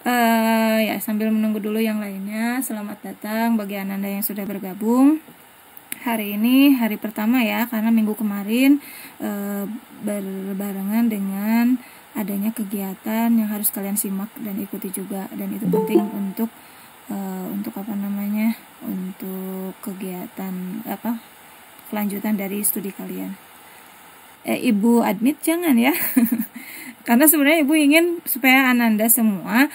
Ya, sambil menunggu dulu yang lainnya, selamat datang bagi Ananda yang sudah bergabung. Hari ini hari pertama ya, karena minggu kemarin berbarengan dengan adanya kegiatan yang harus kalian simak dan ikuti juga, dan itu penting untuk untuk kegiatan kelanjutan dari studi kalian. Ibu admit jangan ya. Karena sebenarnya Ibu ingin supaya Ananda semua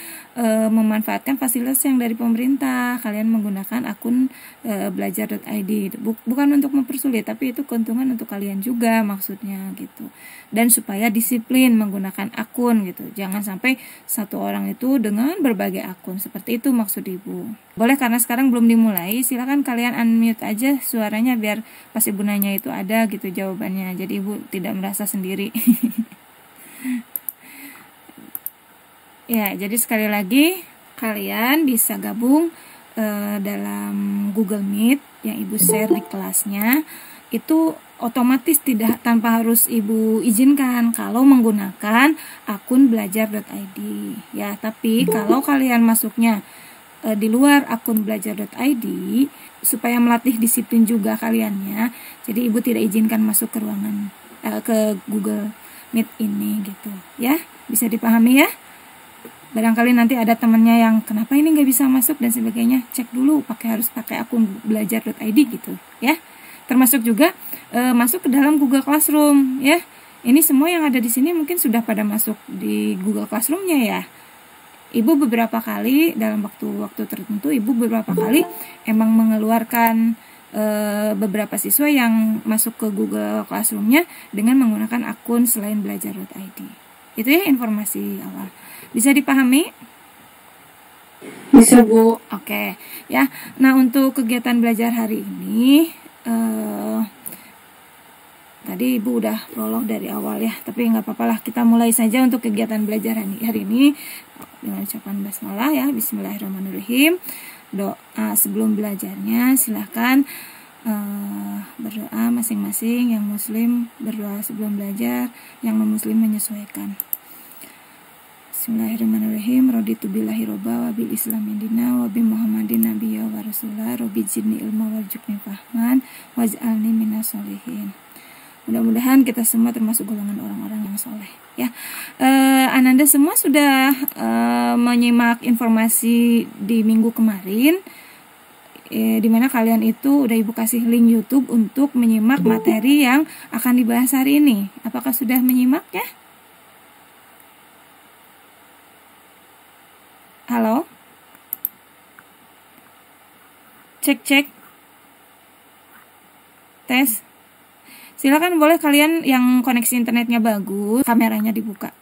memanfaatkan fasilitas yang dari pemerintah. Kalian menggunakan akun belajar.id. Bukan untuk mempersulit, tapi itu keuntungan untuk kalian juga maksudnya gitu. Dan supaya disiplin menggunakan akun gitu. Jangan sampai satu orang itu dengan berbagai akun. Seperti itu maksud Ibu. Boleh, karena sekarang belum dimulai, silakan kalian unmute aja suaranya biar pas Ibu nanya itu ada gitu jawabannya. Jadi Ibu tidak merasa sendiri. Ya, jadi sekali lagi kalian bisa gabung dalam Google Meet yang Ibu share di kelasnya. Itu otomatis tidak tanpa harus Ibu izinkan kalau menggunakan akun belajar.id ya. Tapi kalau kalian masuknya di luar akun belajar.id supaya melatih disiplin juga kaliannya, jadi Ibu tidak izinkan masuk ke ruangan ke Google Meet ini gitu ya. Bisa dipahami ya? Barangkali nanti ada temennya yang kenapa ini nggak bisa masuk dan sebagainya, cek dulu harus pakai akun belajar.id gitu ya. Termasuk juga masuk ke dalam Google Classroom ya. Ini semua yang ada di sini mungkin sudah pada masuk di Google Classroom-nya ya. Ibu beberapa kali dalam waktu tertentu, Ibu beberapa kali emang mengeluarkan beberapa siswa yang masuk ke Google Classroom-nya dengan menggunakan akun selain belajar.id. Itu ya informasi awal. Bisa dipahami? Bisa, Bu. Oke, ya. Nah, untuk kegiatan belajar hari ini, tadi Ibu udah prolog dari awal ya, tapi nggak apa-apa lah, kita mulai saja untuk kegiatan belajar hari ini dengan ucapan basmalah ya. Bismillahirrahmanirrahim. Doa sebelum belajarnya, silahkan berdoa masing-masing. Yang muslim berdoa sebelum belajar, yang non-muslim menyesuaikan. Bismillahirrahmanirrahim. Raditu billahi robba wa bil islami dina wa bi Muhammadin nabiyya wa rasulah. Rabbi zidni ilma warzuqni fahman waj'alni minas sholihin. Mudah-mudahan kita semua termasuk golongan orang-orang yang soleh ya. Ananda semua sudah menyimak informasi di minggu kemarin, di mana kalian itu udah Ibu kasih link YouTube untuk menyimak materi yang akan dibahas hari ini. Apakah sudah menyimak ya? Halo? Cek. Tes. Silakan, boleh kalian yang koneksi internetnya bagus, kameranya dibuka.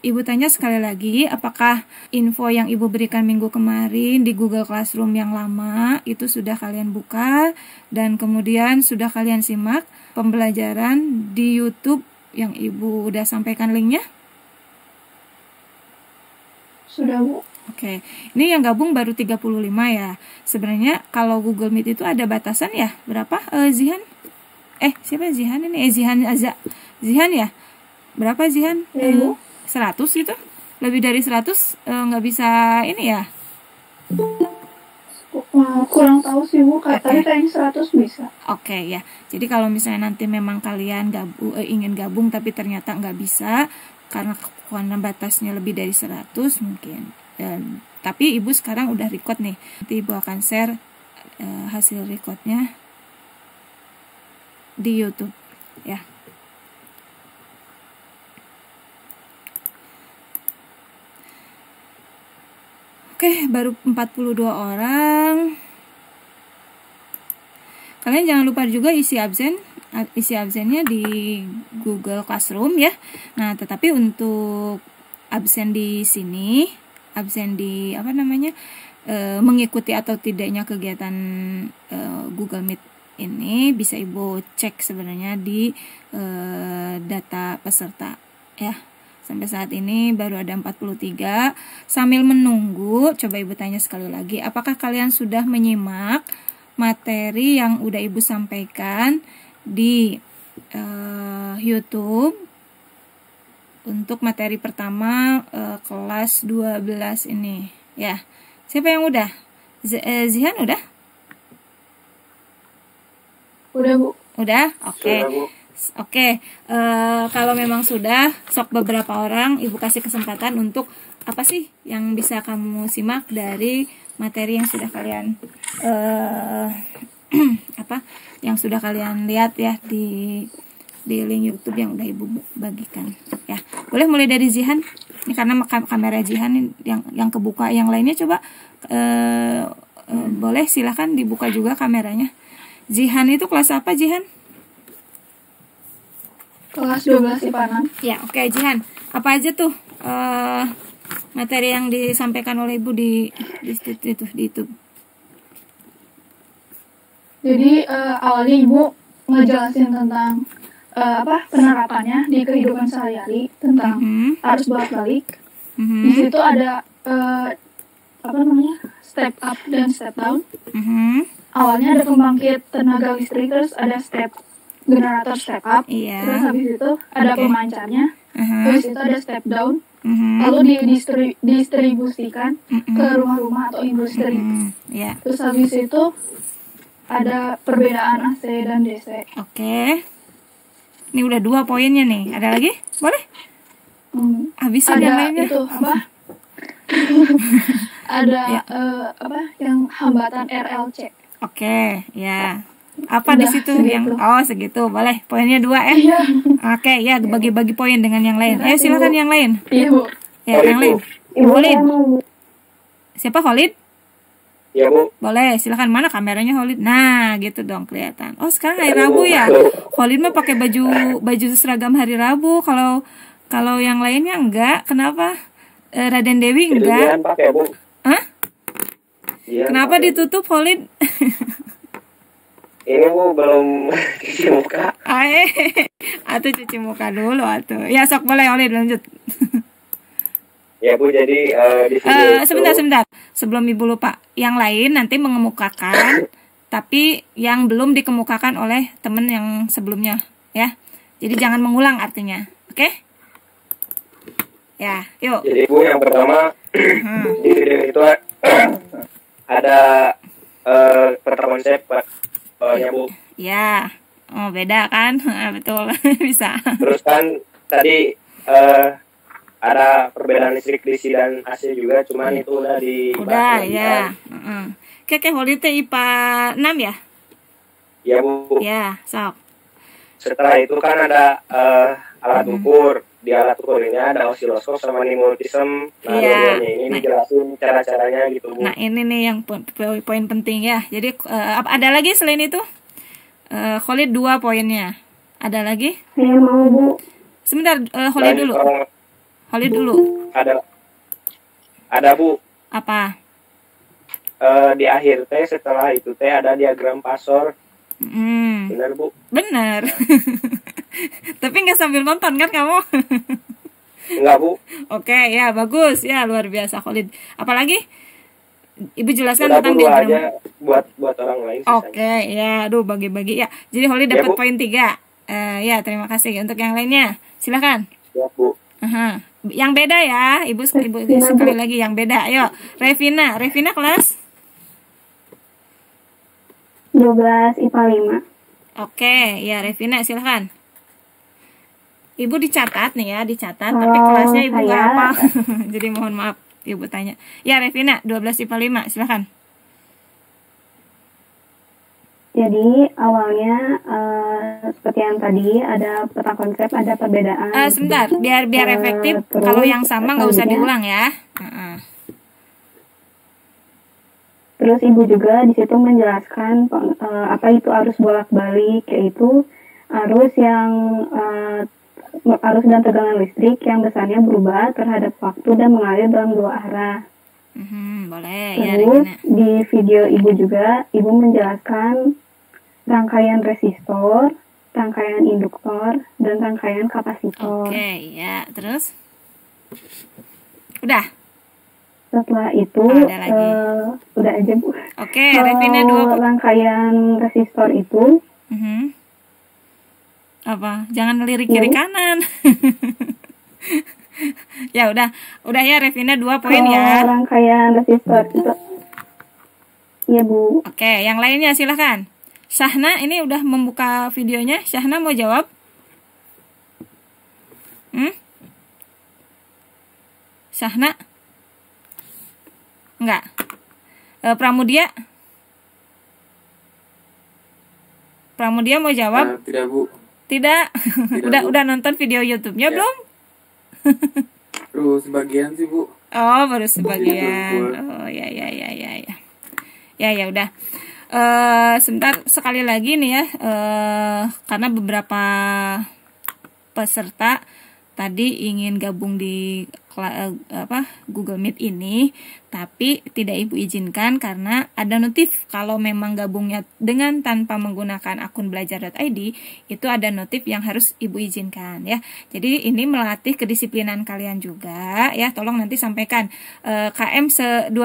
Ibu tanya sekali lagi, apakah info yang Ibu berikan minggu kemarin di Google Classroom yang lama itu sudah kalian buka dan kemudian sudah kalian simak pembelajaran di YouTube yang Ibu udah sampaikan linknya? Sudah, Bu. Oke, ini yang gabung baru 35 ya. Sebenarnya kalau Google Meet itu ada batasan ya, berapa Zihan? Siapa Zihan ini? Zihan ya? Berapa Zihan? 100 gitu? Lebih dari 100 nggak bisa ini ya? Kurang tahu sih, Bu. Tapi kayaknya 100 bisa. Oke ya. Jadi kalau misalnya nanti memang kalian ingin gabung tapi ternyata nggak bisa karena batasnya lebih dari 100 mungkin. Tapi Ibu sekarang udah record nih. Nanti Ibu akan share hasil recordnya di YouTube ya. Oke, baru 42 orang. Kalian jangan lupa juga isi absennya di Google Classroom ya. Nah, tetapi untuk absen di sini, absen di mengikuti atau tidaknya kegiatan Google Meet ini bisa Ibu cek sebenarnya di data peserta ya. Sampai saat ini baru ada 43. Sambil menunggu, coba Ibu tanya sekali lagi, apakah kalian sudah menyimak materi yang udah Ibu sampaikan di YouTube untuk materi pertama kelas 12 ini ya. Siapa yang udah? Zihan udah? Udah, Bu. Udah? Oke. Sudah, Bu. Oke, kalau memang sudah, sok beberapa orang Ibu kasih kesempatan untuk apa sih yang bisa kamu simak dari materi yang sudah kalian yang sudah kalian lihat ya di link YouTube yang udah Ibu bagikan ya. Boleh mulai dari Zihan. Ini karena kamera Zihan yang kebuka, yang lainnya coba boleh silahkan dibuka juga kameranya. Zihan itu kelas apa, Zihan? Kelas 12 IPA 6. Ya, oke, Jihan. Apa aja tuh materi yang disampaikan oleh Ibu di YouTube? Jadi awalnya Ibu ngejelasin tentang penerapannya di kehidupan sehari-hari tentang arus bolak-balik. Di situ ada step up dan step down. Awalnya ada pembangkit tenaga listrik, terus ada step generator step up, Iya. terus habis itu ada pemancarnya, terus itu ada step down, Mhm. lalu didistribusikan ke rumah-rumah atau industri. Ya, Terus habis itu ada perbedaan AC dan DC. oke. Ini udah 2 poinnya nih. Ada lagi? Boleh? Habisin yang Ada lainnya. itu ada Ya. yang hambatan RLC. Oke, ya. Apa di Udah, situ segitu. yang segitu. Boleh. Poinnya 2 ya. Iya. Oke, ya bagi-bagi poin dengan yang lain. Ayo silakan yang lain. Iya, Bu. Ya, yang lain. Holid. Siapa Holid? Ya, Bu. Boleh, silakan. Mana kameranya Holid? Nah, gitu dong kelihatan. Oh, sekarang hari Rabu ya. Holid mah pakai baju seragam hari Rabu. Kalau yang lainnya enggak. Kenapa? Raden Dewi Jadi enggak. Jihan pakai, Bu. Hah? Jihan Kenapa pakai. ditutup Holid? Ini, Bu, belum cuci muka. Atau cuci muka dulu atuh. Ya, sok boleh Holid lanjut. Ya, Bu, jadi di video itu Sebentar. Sebelum Ibu lupa, yang lain nanti mengemukakan, tapi yang belum dikemukakan oleh temen yang sebelumnya, ya. Jadi jangan mengulang artinya, oke? Ya, yuk. Jadi, Bu, yang pertama di video itu ada peta konsep ya, Bu. Ya, oh beda kan? Betul, bisa. Terus kan tadi ada perbedaan listrik DC dan AC juga, cuman itu udah dibahas. Udah, lagi, ya. kan. Oke, Holid teh IPA 6 ya? Ya, Bu. Ya, sok. Setelah itu kan ada alat ukur. Di alat ukur ini ada osiloskop sama multisem. Nah, Iya. dua-duanya ini dijelasin cara-caranya gitu, Bu. Nah, ini nih yang poin penting ya. Jadi ada lagi selain itu? Holid 2 poinnya. Ada lagi? Saya mau, Bu. Sebentar, Holid Lanjut dulu. orang- Holid dulu. ada, Bu. Apa? Di akhir teh setelah itu teh ada diagram pasor. Hmm, Benar, Bu? bener. Tapi nggak sambil nonton kan kamu? Enggak, Bu. Oke, ya bagus. Ya, luar biasa Holid. Apalagi? Ibu jelaskan Udah, tentang Bu, dua diagram. aja buat orang lain sisanya. Oke, ya, aduh bagi-bagi ya. Jadi Holid Ya, dapat Bu. poin 3. Ya, terima kasih. Untuk yang lainnya, silakan. Ya, Bu. Aha. Yang beda ya, ibu sekali lagi yang beda. Ayo, Revina kelas. 12 IPA 5. Oke, ya Revina silakan. Ibu dicatat nih ya, dicatat. Tapi kelasnya ibu nggak saya- hafal. Jadi mohon maaf, ibu tanya. Ya Revina, 12 IPA 5, silakan. Jadi awalnya seperti yang tadi ada peta konsep, ada perbedaan. Sebentar, biar efektif. terus Kalau yang sama nggak usah selanjutnya- diulang ya. Heeh. Terus ibu juga di situ menjelaskan apa itu arus bolak-balik, yaitu arus yang arus dan tegangan listrik yang besarnya berubah terhadap waktu dan mengalir dalam 2 arah. Boleh ya Terus Revina. di video ibu juga ibu menjelaskan rangkaian resistor, rangkaian induktor, dan rangkaian kapasitor. Oke, ya. Terus? Udah. Setelah itu Ada lagi. udah aja Bu. Oke, Revina 2. Rangkaian resistor itu Apa? Jangan lirik kiri kanan. Ya udah ya Revina 2 poin ya. Rangkaian resistor itu. Iya Bu. Oke, yang lainnya silahkan. Syahna ini udah membuka videonya. Syahna mau jawab? Syahna? Enggak. Pramudia? Pramudia mau jawab? Tidak Bu. Tidak. Tidak, Bu. Udah nonton video YouTube-nya Ya. belum? Baru sebagian sih Bu. Oh, baru sebagian. Gitu, Oh, ya. Ya udah. Sebentar sekali lagi nih ya. Karena beberapa peserta tadi ingin gabung di Google Meet ini, tapi tidak Ibu izinkan karena ada notif kalau memang gabungnya dengan tanpa menggunakan akun belajar.id, itu ada notif yang harus Ibu izinkan ya. Jadi ini melatih kedisiplinan kalian juga ya. Tolong nanti sampaikan KM 12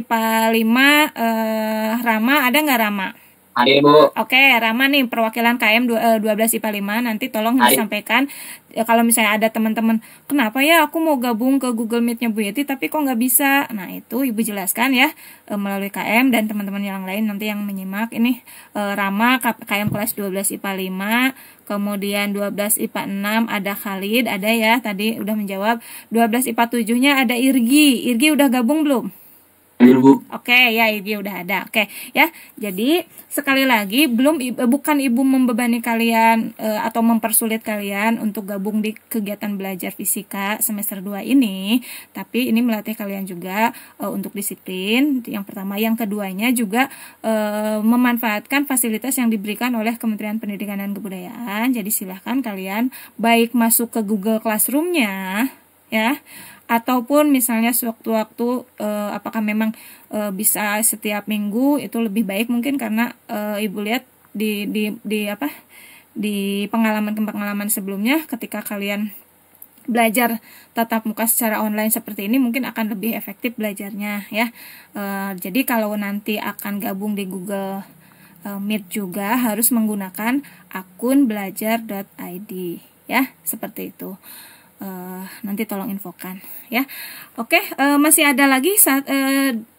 IPA 5 Rama, ada nggak Rama? Ada Bu. Oke, Rama nih perwakilan KM 12 IPA 5, nanti tolong disampaikan kalau misalnya ada teman-teman, kenapa ya aku mau gabung ke Google Meet-nya Bu Yeti tapi kok nggak bisa. Nah, itu Ibu jelaskan ya melalui KM dan teman-teman yang lain nanti yang menyimak. Ini Rama KM kelas 12 IPA 5, kemudian 12 IPA 6 ada Khalid, ada ya tadi udah menjawab. 12 IPA 7-nya ada Irgi. Irgi udah gabung belum? Bu. Oke, ya Ibu udah ada. Oke, ya. Jadi sekali lagi bukan Ibu membebani kalian atau mempersulit kalian untuk gabung di kegiatan belajar fisika semester 2 ini, tapi ini melatih kalian juga untuk disiplin. Yang pertama, yang keduanya juga memanfaatkan fasilitas yang diberikan oleh Kementerian Pendidikan dan Kebudayaan. Jadi silahkan kalian baik masuk ke Google Classroom-nya ya, ataupun misalnya sewaktu-waktu apakah memang bisa setiap minggu, itu lebih baik mungkin karena Ibu lihat di pengalaman sebelumnya ketika kalian belajar tatap muka secara online seperti ini mungkin akan lebih efektif belajarnya ya. Jadi kalau nanti akan gabung di Google Meet juga harus menggunakan akun belajar.id ya, seperti itu. Nanti tolong infokan ya. Oke, masih ada lagi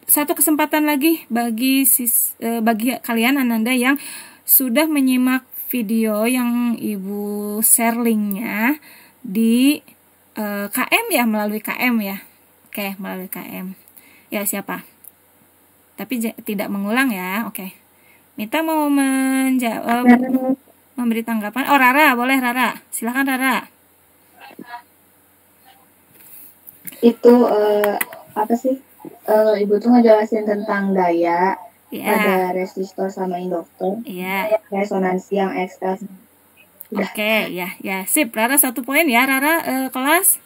satu kesempatan lagi bagi kalian Ananda yang sudah menyimak video yang Ibu share linknya di KM ya, melalui KM ya. Oke, melalui KM ya. Siapa? Tapi tidak mengulang ya. Oke, Mita mau menjawab, memberi tanggapan. Oh, Rara, boleh Rara, silakan Rara. Itu apa sih? Ibu tuh ngejelasin tentang daya pada resistor sama induktor. Iya. Resonansi yang ekstras. Oke, ya sip. Rara 1 poin ya. Rara kelas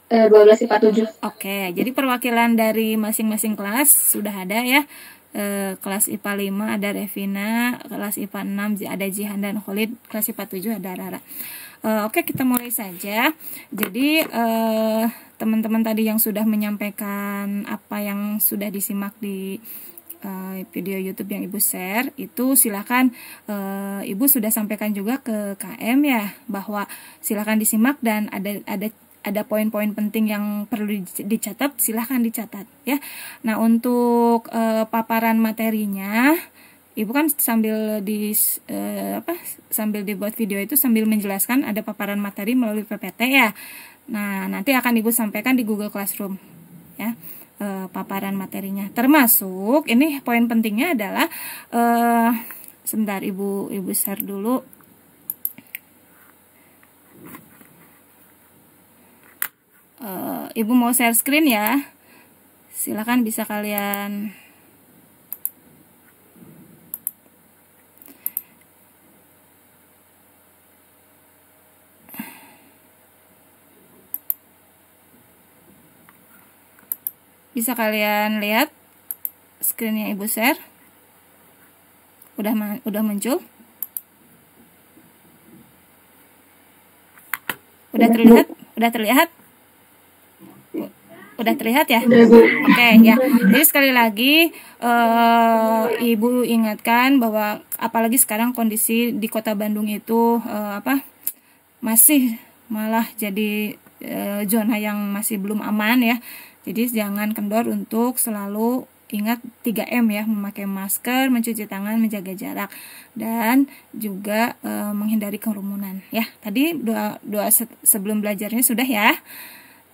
12 IPA 7. Oke, jadi perwakilan dari masing-masing kelas sudah ada ya. Kelas IPA 5 ada Revina, kelas IPA 6 ada Jihan dan Khalid, kelas IPA 7 ada Rara. Oke, kita mulai saja. Jadi teman-teman tadi yang sudah menyampaikan apa yang sudah disimak di video YouTube yang Ibu share, itu silakan Ibu sudah sampaikan juga ke KM ya, bahwa silakan disimak dan ada poin-poin penting yang perlu dicatat, silahkan dicatat ya. Nah, untuk paparan materinya, Ibu kan sambil dibuat video itu sambil menjelaskan ada paparan materi melalui PPT ya. Nah, nanti akan Ibu sampaikan di Google Classroom ya, paparan materinya. Termasuk ini poin pentingnya adalah sebentar Ibu share dulu. Ibu mau share screen ya. Silakan bisa kalian lihat screen yang Ibu share. Udah muncul? Udah terlihat? Udah terlihat ya? Oke ya. Jadi sekali lagi Ibu ingatkan bahwa apalagi sekarang kondisi di Kota Bandung itu masih malah jadi zona yang masih belum aman ya. Jadi jangan kendor untuk selalu ingat 3M ya, memakai masker, mencuci tangan, menjaga jarak, dan juga menghindari kerumunan ya. Tadi doa sebelum belajarnya sudah ya.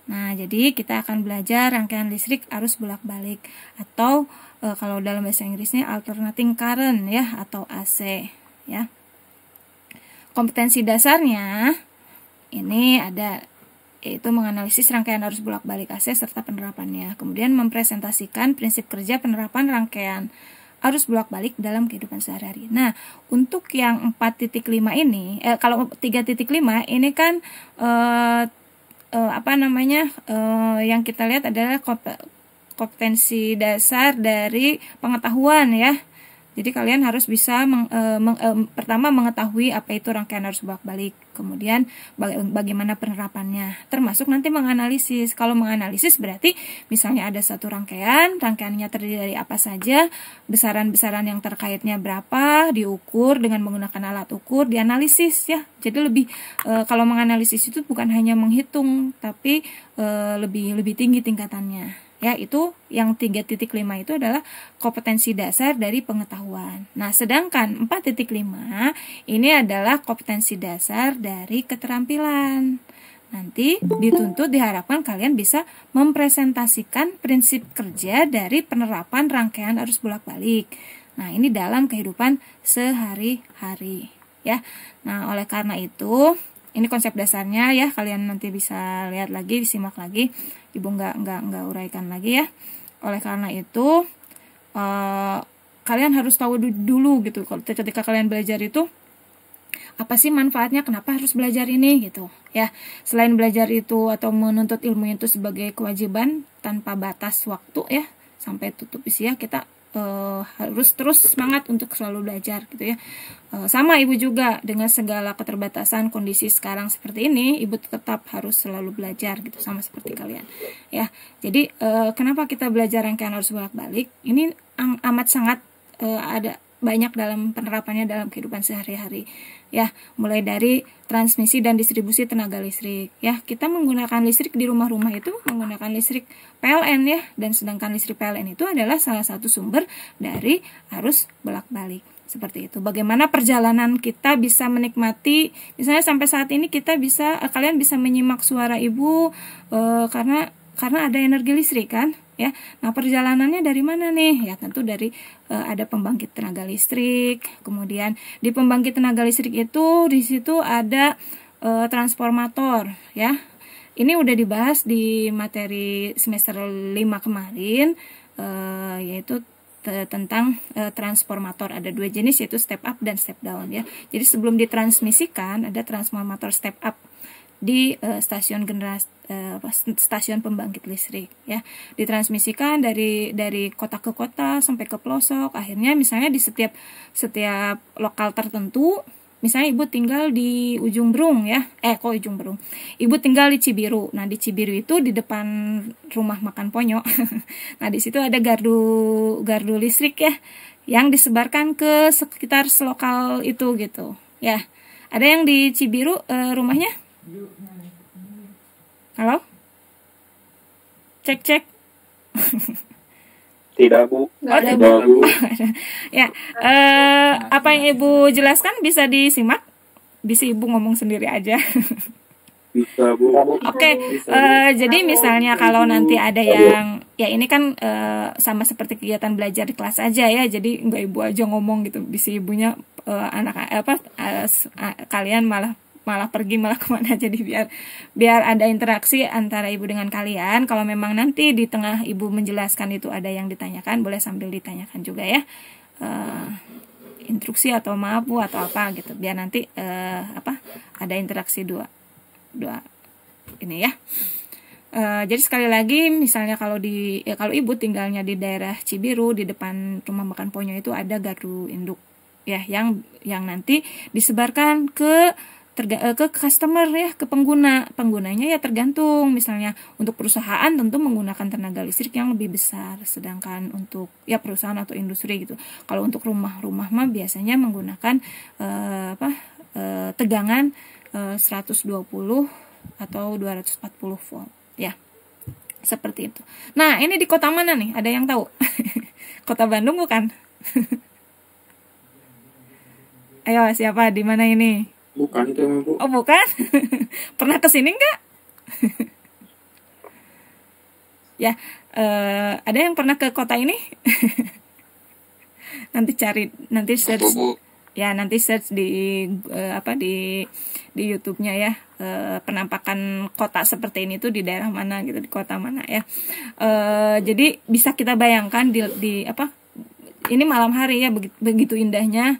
Nah, jadi kita akan belajar rangkaian listrik arus bolak-balik, atau kalau dalam bahasa Inggrisnya alternating current ya, atau AC ya. Kompetensi dasarnya ini ada, yaitu menganalisis rangkaian arus bolak-balik AC serta penerapannya. Kemudian mempresentasikan prinsip kerja penerapan rangkaian arus bolak-balik dalam kehidupan sehari-hari. Nah, untuk yang 4.5 ini, kalau 3.5 ini kan yang kita lihat adalah kompetensi dasar dari pengetahuan ya. Jadi kalian harus bisa pertama mengetahui apa itu rangkaian arus bolak-balik, kemudian bagaimana penerapannya, termasuk nanti menganalisis. Kalau menganalisis berarti misalnya ada satu rangkaiannya terdiri dari apa saja, besaran-besaran yang terkaitnya berapa, diukur dengan menggunakan alat ukur, dianalisis ya. Jadi lebih kalau menganalisis itu bukan hanya menghitung, tapi lebih tinggi tingkatannya. Ya, itu yang 3.5 itu adalah kompetensi dasar dari pengetahuan. Nah, sedangkan 4.5 ini adalah kompetensi dasar dari keterampilan. Nanti dituntut, diharapkan kalian bisa mempresentasikan prinsip kerja dari penerapan rangkaian arus bolak-balik. Nah, ini dalam kehidupan sehari-hari ya. Nah, oleh karena itu ini konsep dasarnya ya, kalian nanti bisa lihat lagi, disimak lagi. Ibu nggak uraikan lagi ya. Oleh karena itu kalian harus tahu dulu gitu, ketika kalian belajar itu apa sih manfaatnya, kenapa harus belajar ini gitu ya. Selain belajar itu atau menuntut ilmu itu sebagai kewajiban tanpa batas waktu ya, sampai tutup usia kita harus terus semangat untuk selalu belajar gitu ya. Sama ibu juga, dengan segala keterbatasan kondisi sekarang seperti ini, ibu tetap harus selalu belajar gitu, sama seperti kalian ya. Jadi kenapa kita belajar rangkaian arus bolak-balik ini amat sangat ada banyak dalam penerapannya dalam kehidupan sehari-hari ya, mulai dari transmisi dan distribusi tenaga listrik ya. Kita menggunakan listrik di rumah-rumah itu menggunakan listrik PLN ya, dan sedangkan listrik PLN itu adalah salah satu sumber dari arus bolak-balik. Seperti itu. Bagaimana perjalanan kita bisa menikmati, misalnya sampai saat ini kita bisa, kalian bisa menyimak suara ibu karena ada energi listrik kan ya. Nah, perjalanannya dari mana nih? Ya tentu dari ada pembangkit tenaga listrik. Kemudian di pembangkit tenaga listrik itu di situ ada transformator ya. Ini udah dibahas di materi semester 5 kemarin, yaitu tentang transformator. Ada 2 jenis, yaitu step up dan step down ya. Jadi sebelum ditransmisikan ada transformator step up di stasiun pembangkit listrik ya. Ditransmisikan dari kota ke kota sampai ke pelosok. Akhirnya misalnya di setiap lokal tertentu, misalnya ibu tinggal di Ujung Berung ya. Ujung Berung. Ibu tinggal di Cibiru. Nah, di Cibiru itu di depan rumah makan Ponyo. Nah, di situ ada gardu listrik ya, yang disebarkan ke sekitar selokal itu gitu. Ya. Ada yang di Cibiru rumahnya? Halo? Cek. Tidak, Bu. Nggak ada, Tidak, Bu. Ya, apa yang ibu jelaskan bisa disimak? Bisa ibu ngomong sendiri aja. Bisa, Bu. Oke, jadi misalnya kalau nanti ada yang, ya ini kan sama seperti kegiatan belajar di kelas aja ya, jadi nggak ibu aja ngomong gitu, bisa ibunya kalian malah pergi malah kemana. Jadi biar ada interaksi antara ibu dengan kalian. Kalau memang nanti di tengah ibu menjelaskan itu ada yang ditanyakan, boleh sambil ditanyakan juga ya, instruksi atau maaf Bu atau apa gitu, biar nanti ada interaksi dua ini ya. Jadi sekali lagi, misalnya kalau ibu tinggalnya di daerah Cibiru, di depan rumah makan Ponyo itu ada gardu induk ya, yang nanti disebarkan ke customer ya, ke penggunanya ya tergantung. Misalnya untuk perusahaan tentu menggunakan tenaga listrik yang lebih besar, sedangkan untuk ya perusahaan atau industri gitu. Kalau untuk rumah mah biasanya menggunakan tegangan 120 atau 240 volt ya. Seperti itu. Nah, ini di kota mana nih? Ada yang tahu? Kota Bandung bukan? Ayo, siapa? Di mana ini? Bukan itu emang, Bu. Oh, bukan? Pernah kesini nggak? Ya, ada yang pernah ke kota ini? Nanti cari, nanti search. Ya, nanti search di di YouTube-nya ya, penampakan kota seperti ini tuh di daerah mana gitu, di kota mana ya. Jadi bisa kita bayangkan di ini malam hari ya, begitu indahnya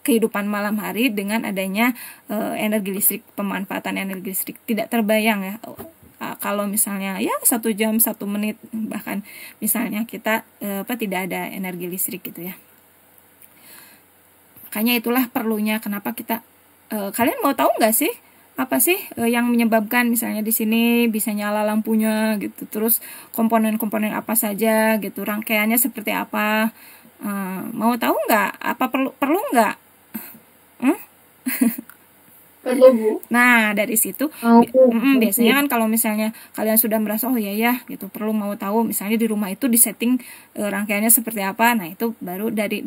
kehidupan malam hari dengan adanya energi listrik, pemanfaatan energi listrik. Tidak terbayang ya kalau misalnya ya 1 jam 1 menit bahkan misalnya kita tidak ada energi listrik gitu ya. Makanya itulah perlunya kenapa kita kalian mau tahu nggak sih apa sih yang menyebabkan misalnya di sini bisa nyala lampunya gitu, terus komponen-komponen apa saja gitu, rangkaiannya seperti apa, mau tahu nggak? Apa perlu nggak? Perlu, Bu. Nah, dari situ biasanya kan kalau misalnya kalian sudah merasa oh iya ya gitu, perlu mau tahu misalnya di rumah itu disetting rangkaiannya seperti apa. Nah, itu baru dari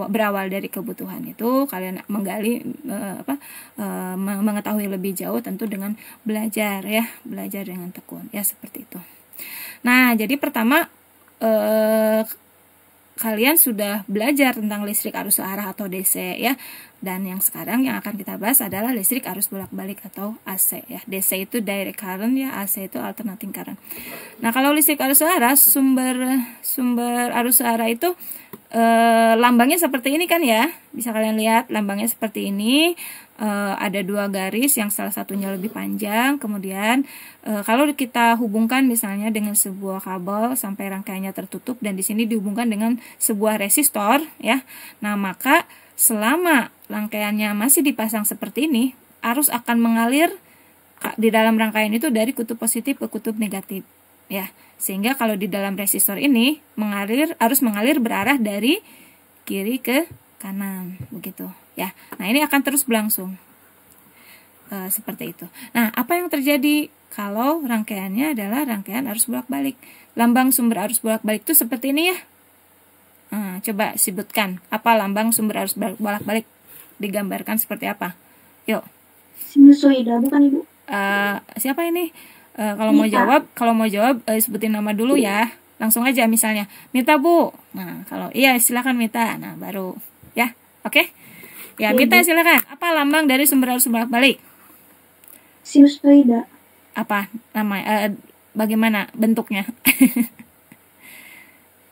berawal dari kebutuhan itu kalian menggali mengetahui lebih jauh tentu dengan belajar dengan tekun ya, seperti itu. Nah, jadi pertama kalian sudah belajar tentang listrik arus searah atau DC ya. Dan yang sekarang yang akan kita bahas adalah listrik arus bolak-balik atau AC ya. DC itu direct current ya, AC itu alternating current. Nah, kalau listrik arus searah, sumber arus searah itu lambangnya seperti ini kan ya. Bisa kalian lihat lambangnya seperti ini. Ada 2 garis yang salah satunya lebih panjang. Kemudian kalau kita hubungkan misalnya dengan sebuah kabel sampai rangkaiannya tertutup dan di sini dihubungkan dengan sebuah resistor ya. Nah, maka selama rangkaiannya masih dipasang seperti ini, arus akan mengalir di dalam rangkaian itu dari kutub positif ke kutub negatif ya. Sehingga kalau di dalam resistor ini arus mengalir berarah dari kiri ke kanan begitu ya. Nah, ini akan terus berlangsung seperti itu. Nah, apa yang terjadi kalau rangkaiannya adalah rangkaian arus bolak-balik? Lambang sumber arus bolak-balik itu seperti ini ya. Coba sebutkan apa lambang sumber arus bolak-balik, digambarkan seperti apa? Yuk. Sinusoida bukan, Ibu? Siapa ini? Kalau mau jawab sebutin nama dulu ya. Langsung aja misalnya Mita, Bu. Nah, kalau iya silakan Mita. Nah, baru ya. Oke? Ya, Mita silakan. Apa lambang dari sumber arus bolak-balik? Sinusoida. Apa nama bagaimana bentuknya?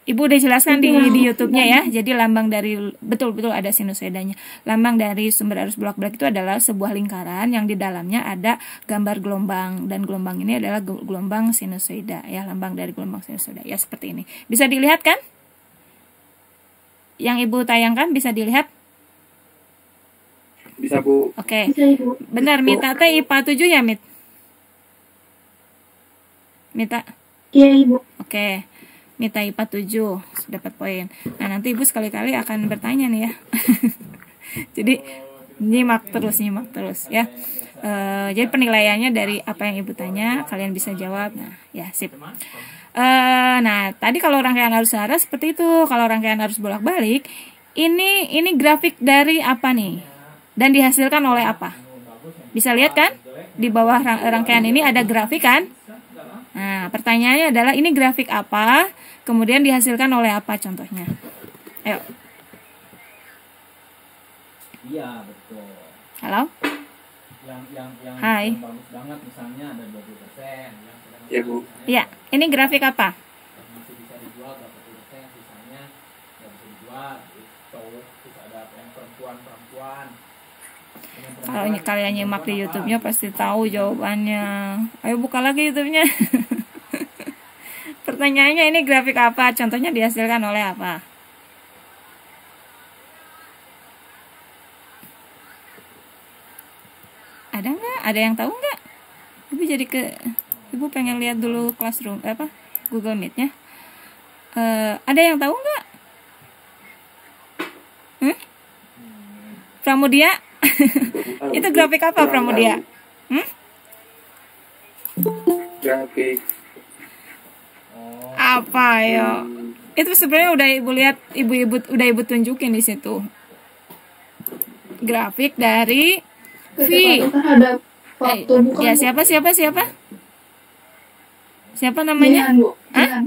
Ibu udah jelaskan di YouTube-nya ya. Jadi lambang dari betul-betul ada sinusoidanya. Lambang dari sumber arus bolak-balik itu adalah sebuah lingkaran yang di dalamnya ada gambar gelombang, dan gelombang ini adalah gelombang sinusoida ya, lambang dari gelombang sinusoida ya, seperti ini. Bisa dilihat kan? Yang Ibu tayangkan bisa dilihat? Bisa, Bu. Oke. Benar, Mita teh IPA 7 ya, Mit? Mita? Iya, Ibu. Oke. Mita IPA 7 dapat poin. Nah, nanti Ibu sekali-kali akan bertanya nih ya. Jadi nyimak terus ya. Jadi penilaiannya dari apa yang Ibu tanya kalian bisa jawab. Nah, ya sip. Nah, tadi kalau rangkaian arus searah seperti itu. Kalau rangkaian arus bolak-balik ini grafik dari apa nih? Dan dihasilkan oleh apa? Bisa lihat kan? Di bawah rangkaian ini ada grafik kan? Nah, pertanyaannya adalah ini grafik apa? Kemudian dihasilkan oleh apa contohnya? Ayo. Iya, betul. Halo? Yang Hai. bagus banget misalnya ada 20%, yang sedang Ya, Bu. Ya, ini grafik apa? masih bisa dijual berapa persen, sisanya nggak bisa dijual. Itu terus ada yang perempuan. Kalau kalian nyimak di YouTube-nya pasti tahu jawabannya. Ayo buka lagi YouTube-nya. Pertanyaannya ini grafik apa? Contohnya dihasilkan oleh apa? Ada nggak? Ada yang tahu nggak? Ibu pengen lihat dulu classroom Google Meet-nya. Ada yang tahu nggak? Pramudia? Itu grafik apa Pramudia? Grafik. Apa ya? Itu sebenarnya udah ibu lihat, ibu tunjukin di situ. Grafik dari V. Terhadap waktu bukan Ya Bu? siapa namanya? Jihan, Bu. Jihan.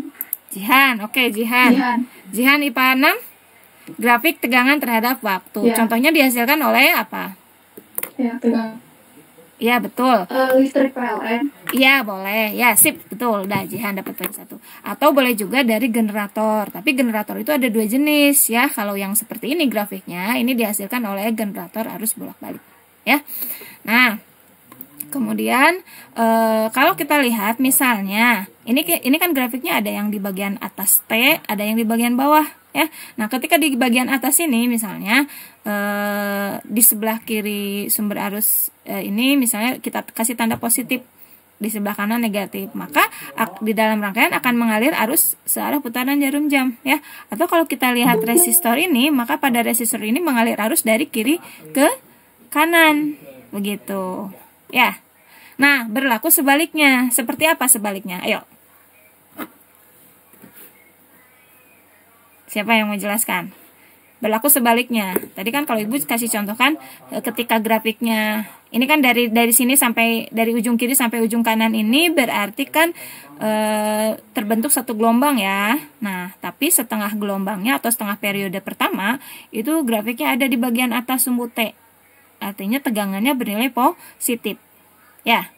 Jihan. Oke, Jihan. Jihan IPA 6. Grafik tegangan terhadap waktu. Ya. Contohnya dihasilkan oleh apa? Ya, tegang. Ya, betul. Listrik PLN. Iya, boleh. Ya, sip, betul. Udah, Jihan dapat poin 1. Atau boleh juga dari generator. Tapi generator itu ada 2 jenis ya. Kalau yang seperti ini grafiknya, ini dihasilkan oleh generator arus bolak-balik. Ya. Nah, kemudian kalau kita lihat misalnya, ini kan grafiknya ada yang di bagian atas T, ada yang di bagian bawah ya. Nah, ketika di bagian atas ini misalnya di sebelah kiri sumber arus ini misalnya kita kasih tanda positif, di sebelah kanan negatif, maka di dalam rangkaian akan mengalir arus searah putaran jarum jam ya. Atau kalau kita lihat resistor ini, maka pada resistor ini mengalir arus dari kiri ke kanan begitu ya. Nah, berlaku sebaliknya. Seperti apa sebaliknya? Ayo. Siapa yang mau jelaskan? Berlaku sebaliknya. Tadi kan kalau Ibu kasih contoh kan ketika grafiknya ini kan dari sini sampai dari ujung kiri sampai ujung kanan ini berarti kan terbentuk satu gelombang ya. Nah, tapi setengah gelombangnya atau setengah periode pertama itu grafiknya ada di bagian atas sumbu T. Artinya tegangannya bernilai positif. Ya.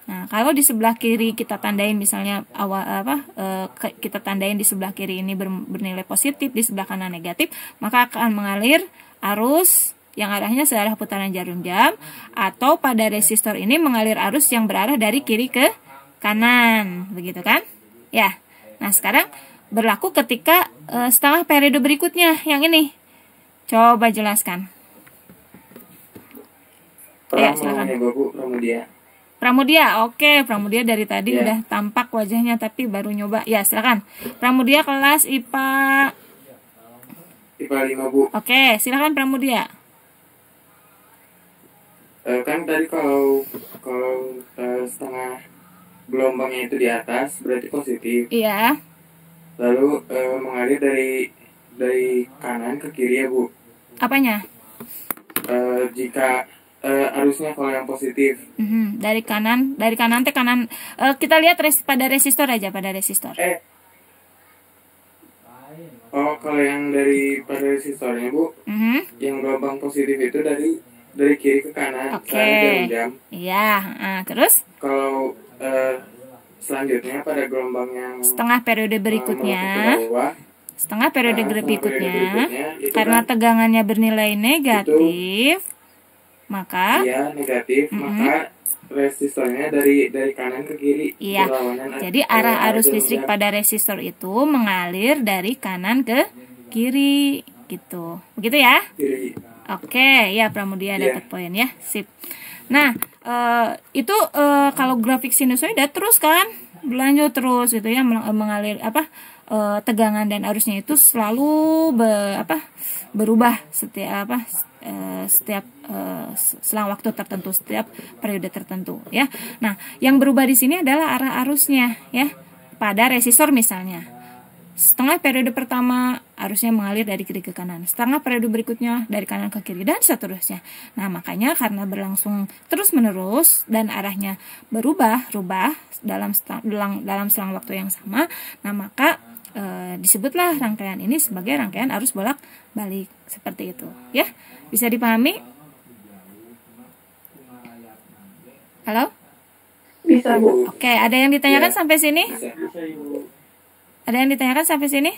Nah, kalau di sebelah kiri kita tandain misalnya kita tandain di sebelah kiri ini bernilai positif, di sebelah kanan negatif, maka akan mengalir arus yang arahnya searah putaran jarum jam, atau pada resistor ini mengalir arus yang berarah dari kiri ke kanan, begitu kan? Ya. Nah, sekarang berlaku ketika setengah periode berikutnya yang ini. Coba jelaskan. Ya, silakan. Pramudia, oke. Pramudia dari tadi udah tampak wajahnya tapi baru nyoba. Ya, silakan. Pramudia kelas IPA 5, Bu. Oke, silakan Pramudia. Kan tadi kalau setengah gelombangnya itu di atas berarti positif. Iya. Lalu mengalir dari kanan ke kiri ya, Bu. Apanya? Jika arusnya kalau yang positif. Dari kanan teh kanan. Kita lihat pada resistor aja, pada resistor. Kalau yang pada resistornya, Bu, yang gelombang positif itu dari kiri ke kanan, Oke. jam. Iya. Terus? Kalau selanjutnya pada gelombang yang Setengah periode berikutnya. Setengah periode berikutnya, karena kan, tegangannya bernilai negatif, maka negatif, maka resistornya dari kanan ke kiri. Iya. Jadi arah arus listrik pada resistor itu mengalir dari kanan ke kiri gitu. Begitu ya? Kiri. Oke, ya Pramudia dapat poin ya. Sip. Nah, itu kalau grafik sinusoida terus kan berlanjut terus gitu ya, mengalir tegangan dan arusnya itu selalu berubah setiap selang waktu tertentu, setiap periode tertentu ya. Nah, yang berubah di sini adalah arah arusnya ya. Pada resistor misalnya, setengah periode pertama arusnya mengalir dari kiri ke kanan, setengah periode berikutnya dari kanan ke kiri, dan seterusnya. Nah, makanya karena berlangsung terus-menerus dan arahnya berubah-ubah dalam selang waktu yang sama, nah maka disebutlah rangkaian ini sebagai rangkaian arus bolak-balik seperti itu ya. Bisa dipahami? Halo? Bisa, Bu. Oke, ada yang ditanyakan sampai sini? Bisa. Ada yang ditanyakan sampai sini?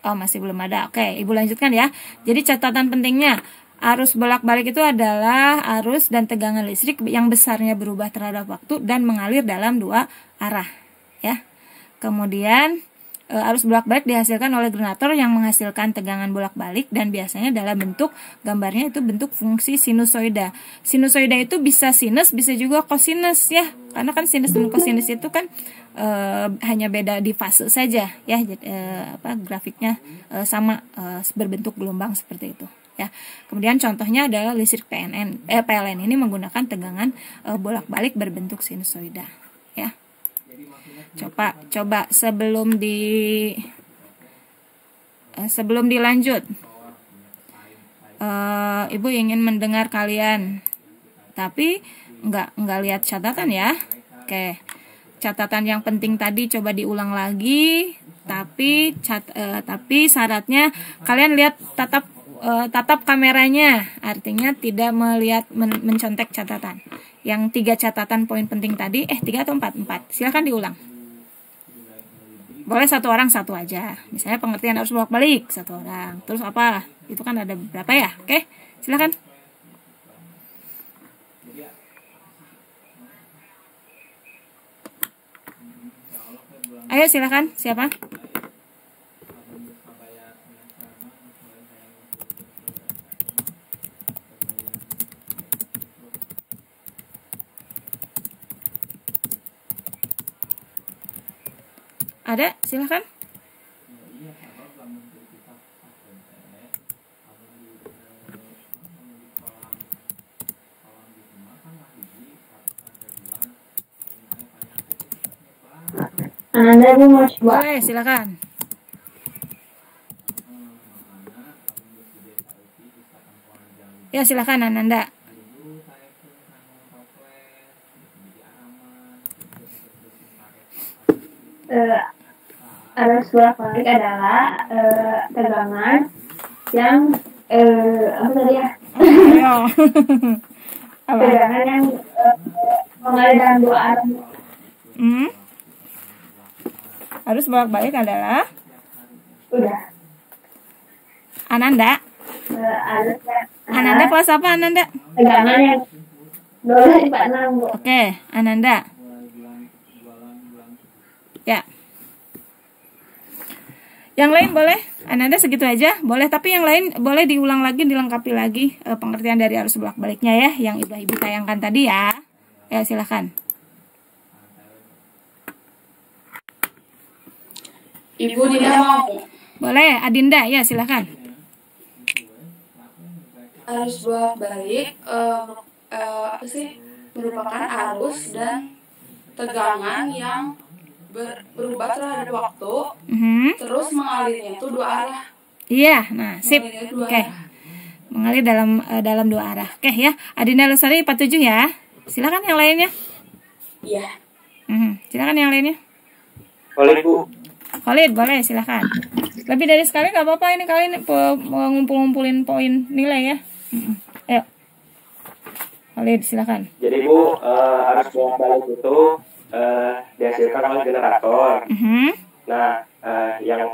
Oh, masih belum ada. Oke, Ibu lanjutkan ya. Jadi catatan pentingnya, arus bolak-balik itu adalah arus dan tegangan listrik yang besarnya berubah terhadap waktu dan mengalir dalam 2 arah ya. Kemudian arus bolak-balik dihasilkan oleh generator yang menghasilkan tegangan bolak-balik dan biasanya dalam bentuk gambarnya itu bentuk fungsi sinusoida. Sinusoida itu bisa sinus, bisa juga kosinus ya. Karena kan sinus dan kosinus itu kan hanya beda di fase saja ya. Grafiknya sama, berbentuk gelombang seperti itu. Ya, kemudian contohnya adalah listrik PLN ini menggunakan tegangan bolak-balik berbentuk sinusoida. Ya, coba sebelum dilanjut, Ibu ingin mendengar kalian, tapi nggak lihat catatan ya. Oke, catatan yang penting tadi coba diulang lagi, tapi syaratnya kalian lihat tatap kameranya, artinya tidak melihat mencontek catatan. Yang 3 catatan poin penting tadi, 3 atau 4? Silakan diulang. Boleh satu orang satu aja. Misalnya pengertian arus bolak-balik satu orang. Terus apa? Itu kan ada berapa ya? Oke, silakan. Ayo silakan, siapa? Ada, silahkan. Anda mau coba? Boleh, silakan. Ya, silakan Ananda. Arus bolak-balik adalah tegangan yang apa tadi ya? Ayo. Tegangan yang mengalir dalam 2 arah. Arus bolak-balik adalah Udah. Ananda. Ananda kelas apa Ananda? Tegangan yang 12/46, Bu. Oke, Ananda. Ya. Yang lain boleh? Ananda segitu aja? Boleh, tapi yang lain boleh diulang lagi, dilengkapi lagi pengertian dari arus bolak-baliknya ya, yang Ibu tayangkan tadi ya. Ya, silakan. Ibu tidak mau. Boleh, Adinda, ya silakan. Arus bolak-balik apa sih? Merupakan arus dan tegangan yang berubah terhadap waktu, terus mengalirnya itu 2 arah. Iya, nah sip. Oke. Mengalir dalam 2 arah. Oke ya. Adinda Lestari 47 ya. Silakan yang lainnya. Iya. Silakan yang lainnya. Boleh Bu. Khalid, boleh silakan. Lebih dari sekali nggak apa-apa, ini kalian ngumpulin poin nilai ya. Ayo. Khalid, silakan. Jadi Bu, arus bolak-balik itu dihasilkan oleh generator. Nah, yang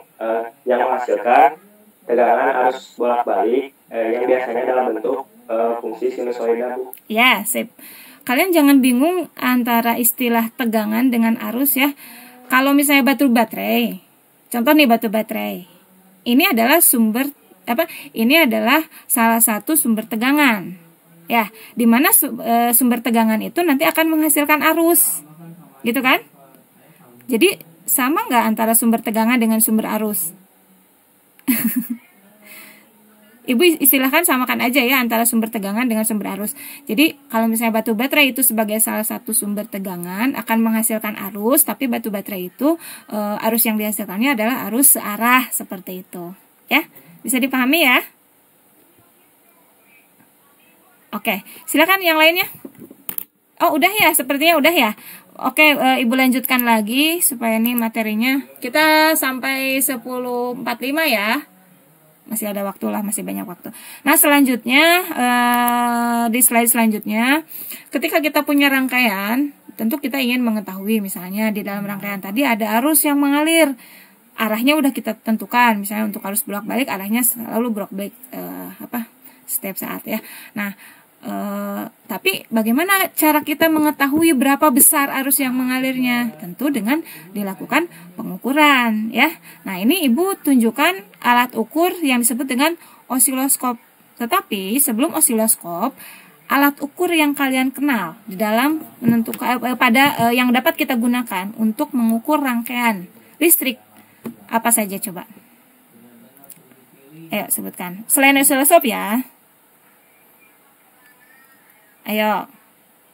menghasilkan tegangan arus bolak-balik yang biasanya dalam bentuk fungsi sinusoida, Bu. Ya, sip. Kalian jangan bingung antara istilah tegangan dengan arus ya. Kalau misalnya batu baterai, contoh nih batu baterai, ini adalah Ini adalah salah satu sumber tegangan. Ya, di mana sumber tegangan itu nanti akan menghasilkan arus. Gitu kan? Jadi sama nggak antara sumber tegangan dengan sumber arus? Ibu istilahkan samakan aja ya antara sumber tegangan dengan sumber arus. Jadi kalau misalnya batu baterai itu sebagai salah satu sumber tegangan akan menghasilkan arus, tapi batu baterai itu arus yang dihasilkannya adalah arus searah seperti itu. Ya, bisa dipahami ya? Oke, silakan yang lainnya. Oh, udah ya, sepertinya udah ya. Oke, Ibu lanjutkan lagi supaya ini materinya kita sampai 10.45 ya. Masih ada waktu lah, masih banyak waktu. Nah, selanjutnya di slide selanjutnya, ketika kita punya rangkaian, tentu kita ingin mengetahui misalnya di dalam rangkaian tadi ada arus yang mengalir. Arahnya udah kita tentukan, misalnya untuk arus bolak-balik arahnya selalu bolak-balik setiap saat ya. Nah, Tapi bagaimana cara kita mengetahui berapa besar arus yang mengalirnya? Tentu dengan dilakukan pengukuran, ya. Nah, ini Ibu tunjukkan alat ukur yang disebut dengan osiloskop. Tetapi sebelum osiloskop, alat ukur yang kalian kenal di dalam menentukan yang dapat kita gunakan untuk mengukur rangkaian listrik apa saja coba? Ayo sebutkan. Selain osiloskop ya. Ayo,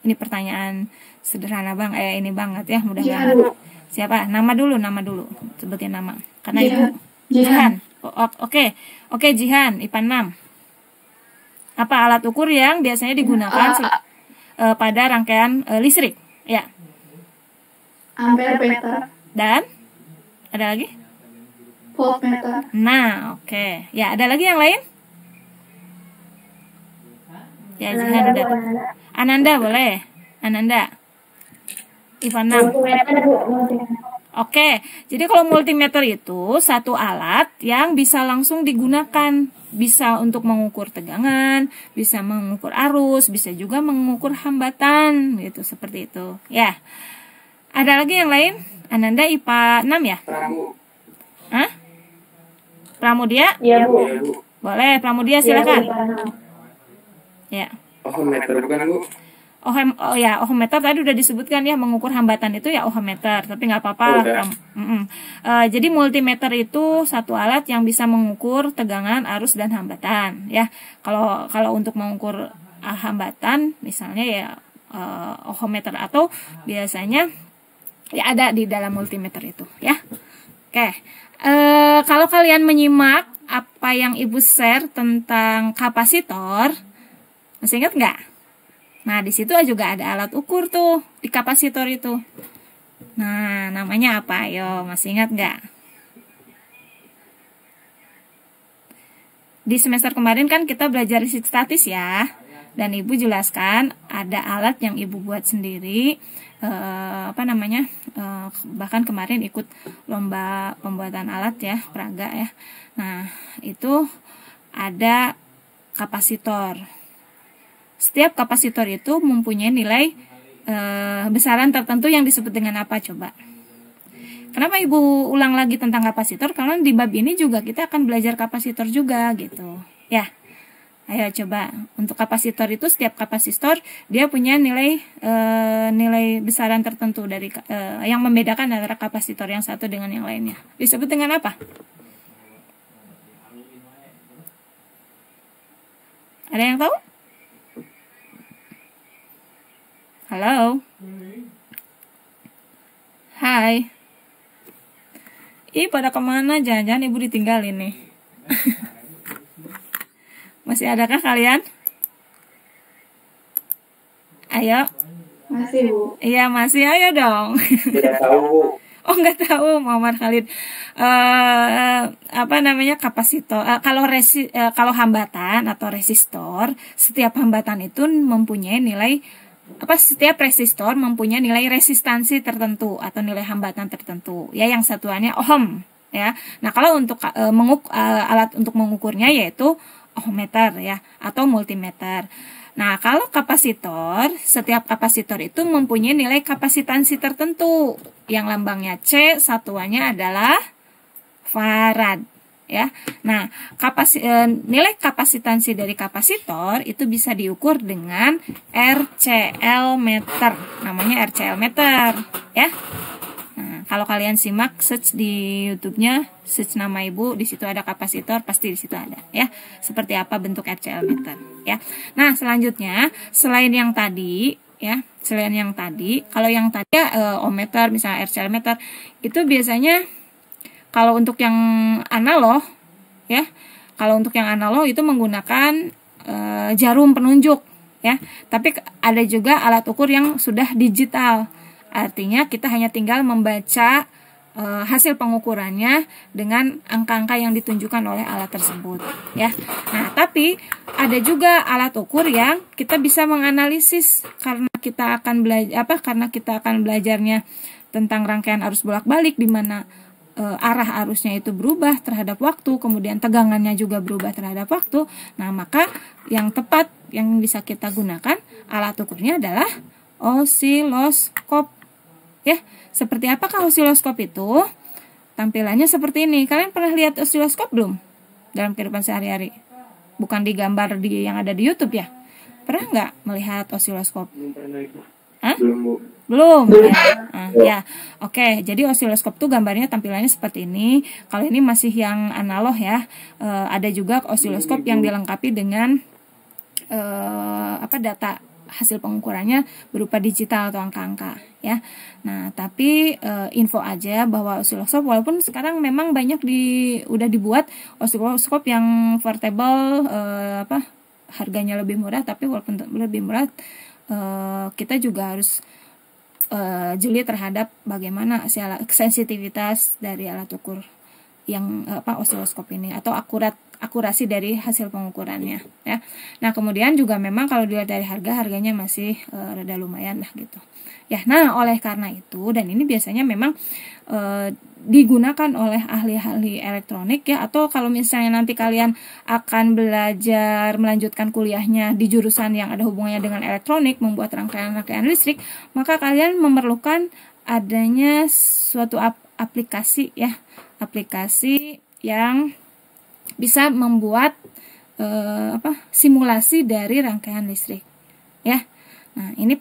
ini pertanyaan sederhana bang, ini banget ya, mudah banget. Siapa? Nama dulu, sebutin nama. Karena Ibu Jihan. Oke, Jihan, IPA 6. Apa alat ukur yang biasanya digunakan pada rangkaian listrik? Ya. Ampermeter. Dan ada lagi? Voltmeter. Nah, oke. Ya, ada lagi yang lain? Ya, Jihan udah. Ananda boleh. Ananda. IPA 6. Oke, jadi kalau multimeter itu satu alat yang bisa langsung digunakan. Bisa untuk mengukur tegangan, bisa mengukur arus, bisa juga mengukur hambatan, gitu, seperti itu. Ya. Ada lagi yang lain? Ananda IPA 6 ya? Hah? Pramudia? Iya, Bu. Boleh, Pramudia silakan. Ya. Ohometer bukan, Bu? Ohometer tadi udah disebutkan ya, mengukur hambatan itu ya ohometer, tapi nggak apa-apa. Jadi multimeter itu satu alat yang bisa mengukur tegangan, arus dan hambatan ya. Kalau untuk mengukur hambatan misalnya ya ohometer, atau biasanya ya ada di dalam multimeter itu ya. Oke. Kalau kalian menyimak apa yang Ibu share tentang kapasitor, masih ingat nggak? Nah, di situ juga ada alat ukur tuh di kapasitor itu. Nah, namanya apa? Ayo, masih ingat nggak? Di semester kemarin kan kita belajar listrik statis ya. Dan Ibu jelaskan ada alat yang Ibu buat sendiri. Bahkan kemarin ikut lomba pembuatan alat ya, Praga ya. Nah, itu ada kapasitor. Setiap kapasitor itu mempunyai nilai besaran tertentu yang disebut dengan apa coba? Kenapa Ibu ulang lagi tentang kapasitor? Karena di bab ini juga kita akan belajar kapasitor juga gitu. Ya. Ayo coba, untuk kapasitor itu setiap kapasitor dia punya nilai besaran tertentu dari yang membedakan antara kapasitor yang satu dengan yang lainnya. Disebut dengan apa? Ada yang tahu? Halo. Hai. Ih, pada kemana? Jangan-jangan Ibu ditinggalin nih. Masih adakah kalian? Ayo. Masih, Bu. Iya, masih. Ayo dong. Tidak tahu, Bu. Oh, nggak tahu, Muhammad Khalid. Kapasitor. Kalau hambatan atau resistor, setiap hambatan itu mempunyai nilai setiap resistor mempunyai nilai resistansi tertentu atau nilai hambatan tertentu ya, yang satuannya ohm ya. Nah, kalau untuk alat untuk mengukurnya yaitu ohometer ya atau multimeter. Nah, kalau kapasitor, setiap kapasitor itu mempunyai nilai kapasitansi tertentu yang lambangnya C, satuannya adalah farad ya. Nah, nilai kapasitansi dari kapasitor itu bisa diukur dengan RCL meter. Namanya RCL meter ya. Nah, kalau kalian simak search di YouTube-nya, search nama Ibu, di situ ada kapasitor, pasti di situ ada ya. Seperti apa bentuk RCL meter ya. Nah, selanjutnya selain yang tadi ya, kalau yang tadi ohmmeter misalnya RCL meter itu biasanya kalau untuk yang analog ya, itu menggunakan jarum penunjuk ya. Tapi ada juga alat ukur yang sudah digital. Artinya kita hanya tinggal membaca hasil pengukurannya dengan angka-angka yang ditunjukkan oleh alat tersebut ya. Nah, tapi ada juga alat ukur yang kita bisa menganalisis karena kita akan belajarnya tentang rangkaian arus bolak-balik, di mana arah arusnya itu berubah terhadap waktu, kemudian tegangannya juga berubah terhadap waktu, nah maka yang tepat yang bisa kita gunakan alat ukurnya adalah osiloskop. Ya, seperti apakah osiloskop itu? Tampilannya seperti ini. Kalian pernah lihat osiloskop belum dalam kehidupan sehari-hari? Bukan digambar yang ada di YouTube ya? Pernah nggak melihat osiloskop? Belum pernah itu. Hah? Belum, Bu. Belum ya. Oke, jadi osiloskop tuh gambarnya tampilannya seperti ini. Kalau ini masih yang analog ya. Ada juga osiloskop yang dilengkapi dengan data hasil pengukurannya berupa digital atau angka-angka ya. Nah, tapi info aja bahwa osiloskop walaupun sekarang memang banyak udah dibuat osiloskop yang portable harganya lebih murah, tapi walaupun lebih murah kita juga harus jeli terhadap bagaimana sensitivitas dari alat ukur yang osiloskop ini atau akurasi dari hasil pengukurannya ya. Nah, kemudian juga memang kalau dilihat dari harganya masih rada lumayan lah gitu. Ya, nah oleh karena itu dan ini biasanya memang digunakan oleh ahli-ahli elektronik ya, atau kalau misalnya nanti kalian akan belajar melanjutkan kuliahnya di jurusan yang ada hubungannya dengan elektronik, membuat rangkaian-rangkaian listrik, maka kalian memerlukan adanya suatu aplikasi ya, aplikasi yang bisa membuat simulasi dari rangkaian listrik ya. Nah, ini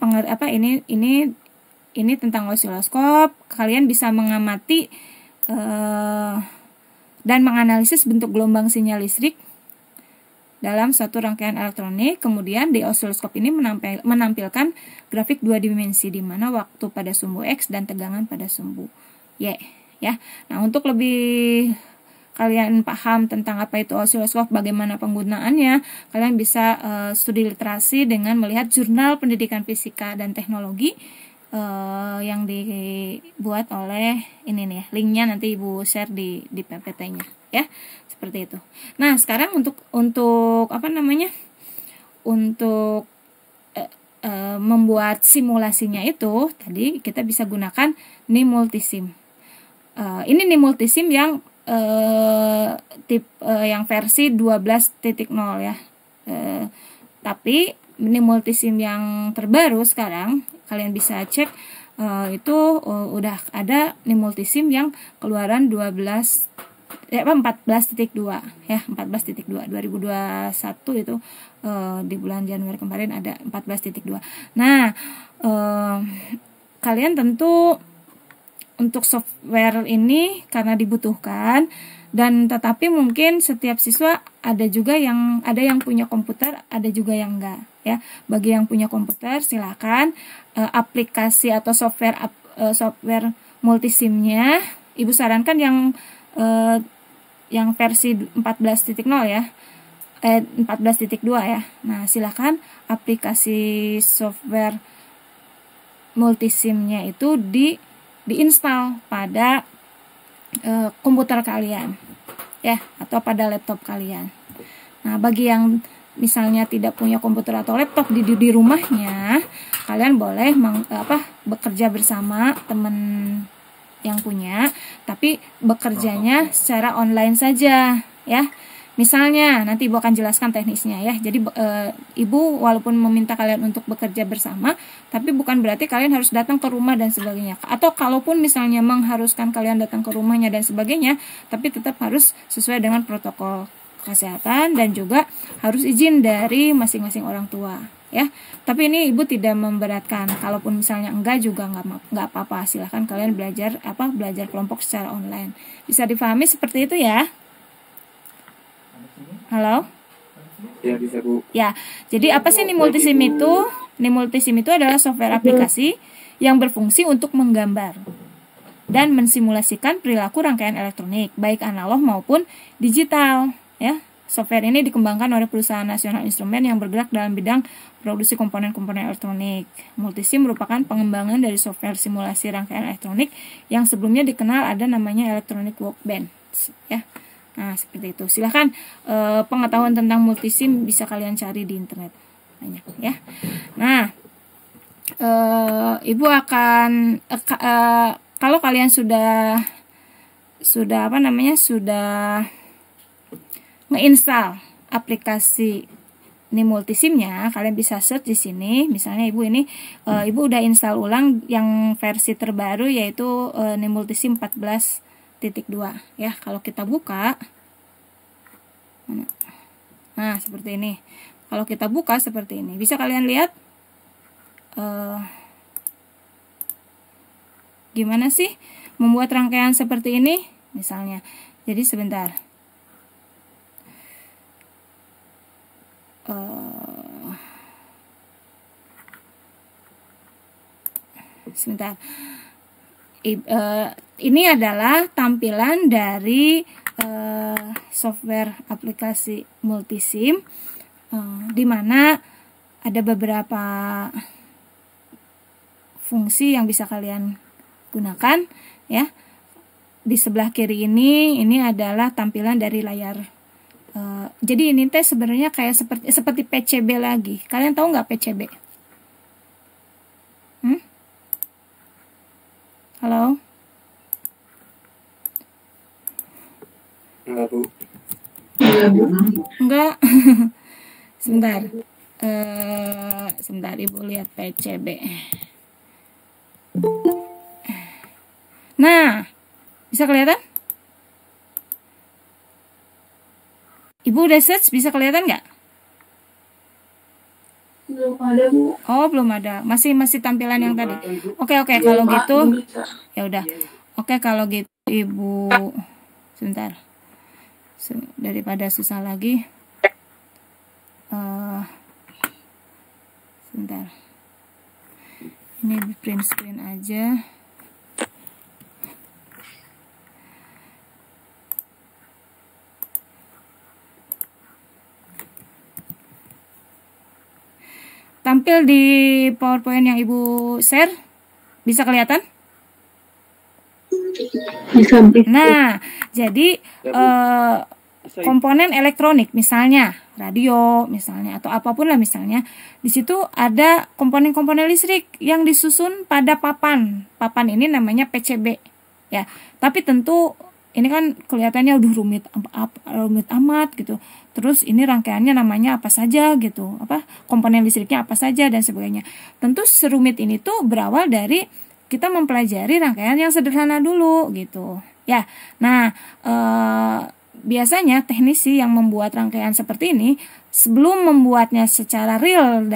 tentang osiloskop. Kalian bisa mengamati dan menganalisis bentuk gelombang sinyal listrik dalam satu rangkaian elektronik. Kemudian di osiloskop ini menampilkan grafik 2 dimensi di mana waktu pada sumbu X dan tegangan pada sumbu Y ya. Nah, untuk lebih kalian paham tentang apa itu osiloskop, bagaimana penggunaannya, kalian bisa studi literasi dengan melihat jurnal pendidikan fisika dan teknologi yang dibuat oleh ini nih, linknya nanti Ibu share di PPT-nya ya, seperti itu. Nah, sekarang untuk membuat simulasinya itu tadi kita bisa gunakan NIM-Multisim. Ini NIM-Multisim yang yang versi 12.0 ya. Tapi NIM-Multisim yang terbaru sekarang kalian bisa cek itu udah ada NIM-Multisim yang keluaran 14.2 ya, 14.2 2021 itu di bulan Januari kemarin ada 14.2. Nah, kalian tentu untuk software ini karena dibutuhkan, dan tetapi mungkin setiap siswa ada yang punya komputer, ada juga yang enggak ya. Bagi yang punya komputer silakan aplikasi atau software multisimnya Ibu sarankan yang versi 14.0 ya. 14.2 ya. Nah, silakan aplikasi software multisimnya itu diinstal pada komputer kalian ya, atau pada laptop kalian. Nah, bagi yang misalnya tidak punya komputer atau laptop di rumahnya, kalian boleh bekerja bersama teman yang punya, tapi bekerjanya secara online saja ya. Misalnya nanti Ibu akan jelaskan teknisnya ya. Jadi Ibu walaupun meminta kalian untuk bekerja bersama, tapi bukan berarti kalian harus datang ke rumah dan sebagainya. Atau kalaupun misalnya mengharuskan kalian datang ke rumahnya dan sebagainya, tapi tetap harus sesuai dengan protokol kesehatan dan juga harus izin dari masing-masing orang tua ya. Tapi ini Ibu tidak memberatkan. Kalaupun misalnya enggak juga enggak apa-apa. Silahkan kalian belajar kelompok secara online. Bisa dipahami seperti itu ya. Halo? Ya, bisa Bu. Ya, jadi apa sih NIM-Multisim itu? NIM-Multisim itu adalah software aplikasi yang berfungsi untuk menggambar dan mensimulasikan perilaku rangkaian elektronik, baik analog maupun digital. Ya, software ini dikembangkan oleh perusahaan nasional instrumen yang bergerak dalam bidang produksi komponen-komponen elektronik. Multisim merupakan pengembangan dari software simulasi rangkaian elektronik yang sebelumnya dikenal ada namanya Electronic Workbench. Ya. Nah, seperti itu. Silahkan pengetahuan tentang multisim bisa kalian cari di internet. Banyak ya. Nah, Ibu akan kalau kalian sudah apa namanya, sudah ngeinstall aplikasi NIMultiSIM-nya, kalian bisa search di sini. Misalnya Ibu ini Ibu udah install ulang yang versi terbaru, yaitu NIMultiSIM 14.2 ya. Kalau kita buka, nah seperti ini. Kalau kita buka seperti ini, bisa kalian lihat gimana sih membuat rangkaian seperti ini misalnya. Jadi sebentar, ini adalah tampilan dari software aplikasi multisim, di mana ada beberapa fungsi yang bisa kalian gunakan ya. Di sebelah kiri ini adalah tampilan dari layar. Jadi ini teh sebenarnya kayak seperti PCB lagi. Kalian tahu nggak PCB? Halo? Enggak, Bu. Enggak. Sebentar. Sebentar, Ibu lihat PCB. Nah, bisa kelihatan? Ibu udah search, bisa kelihatan nggak? Belum ada, Bu. Oh, belum ada. Masih tampilan yang tadi. Oke, kalau gitu ya udah. Oke, kalau gitu Ibu sebentar. Daripada susah lagi. Sebentar. Ini di print screen aja. Tampil di PowerPoint yang Ibu share, bisa kelihatan? Bisa. Nah, jadi komponen elektronik, misalnya radio, misalnya atau apapun lah misalnya, di situ ada komponen-komponen listrik yang disusun pada papan. Papan ini namanya PCB, ya. Tapi tentu ini kan kelihatannya udah rumit amat gitu. Terus ini rangkaiannya namanya apa saja gitu, komponen listriknya apa saja dan sebagainya. Tentu serumit ini tuh berawal dari kita mempelajari rangkaian yang sederhana dulu gitu ya. Nah, biasanya teknisi yang membuat rangkaian seperti ini sebelum membuatnya secara real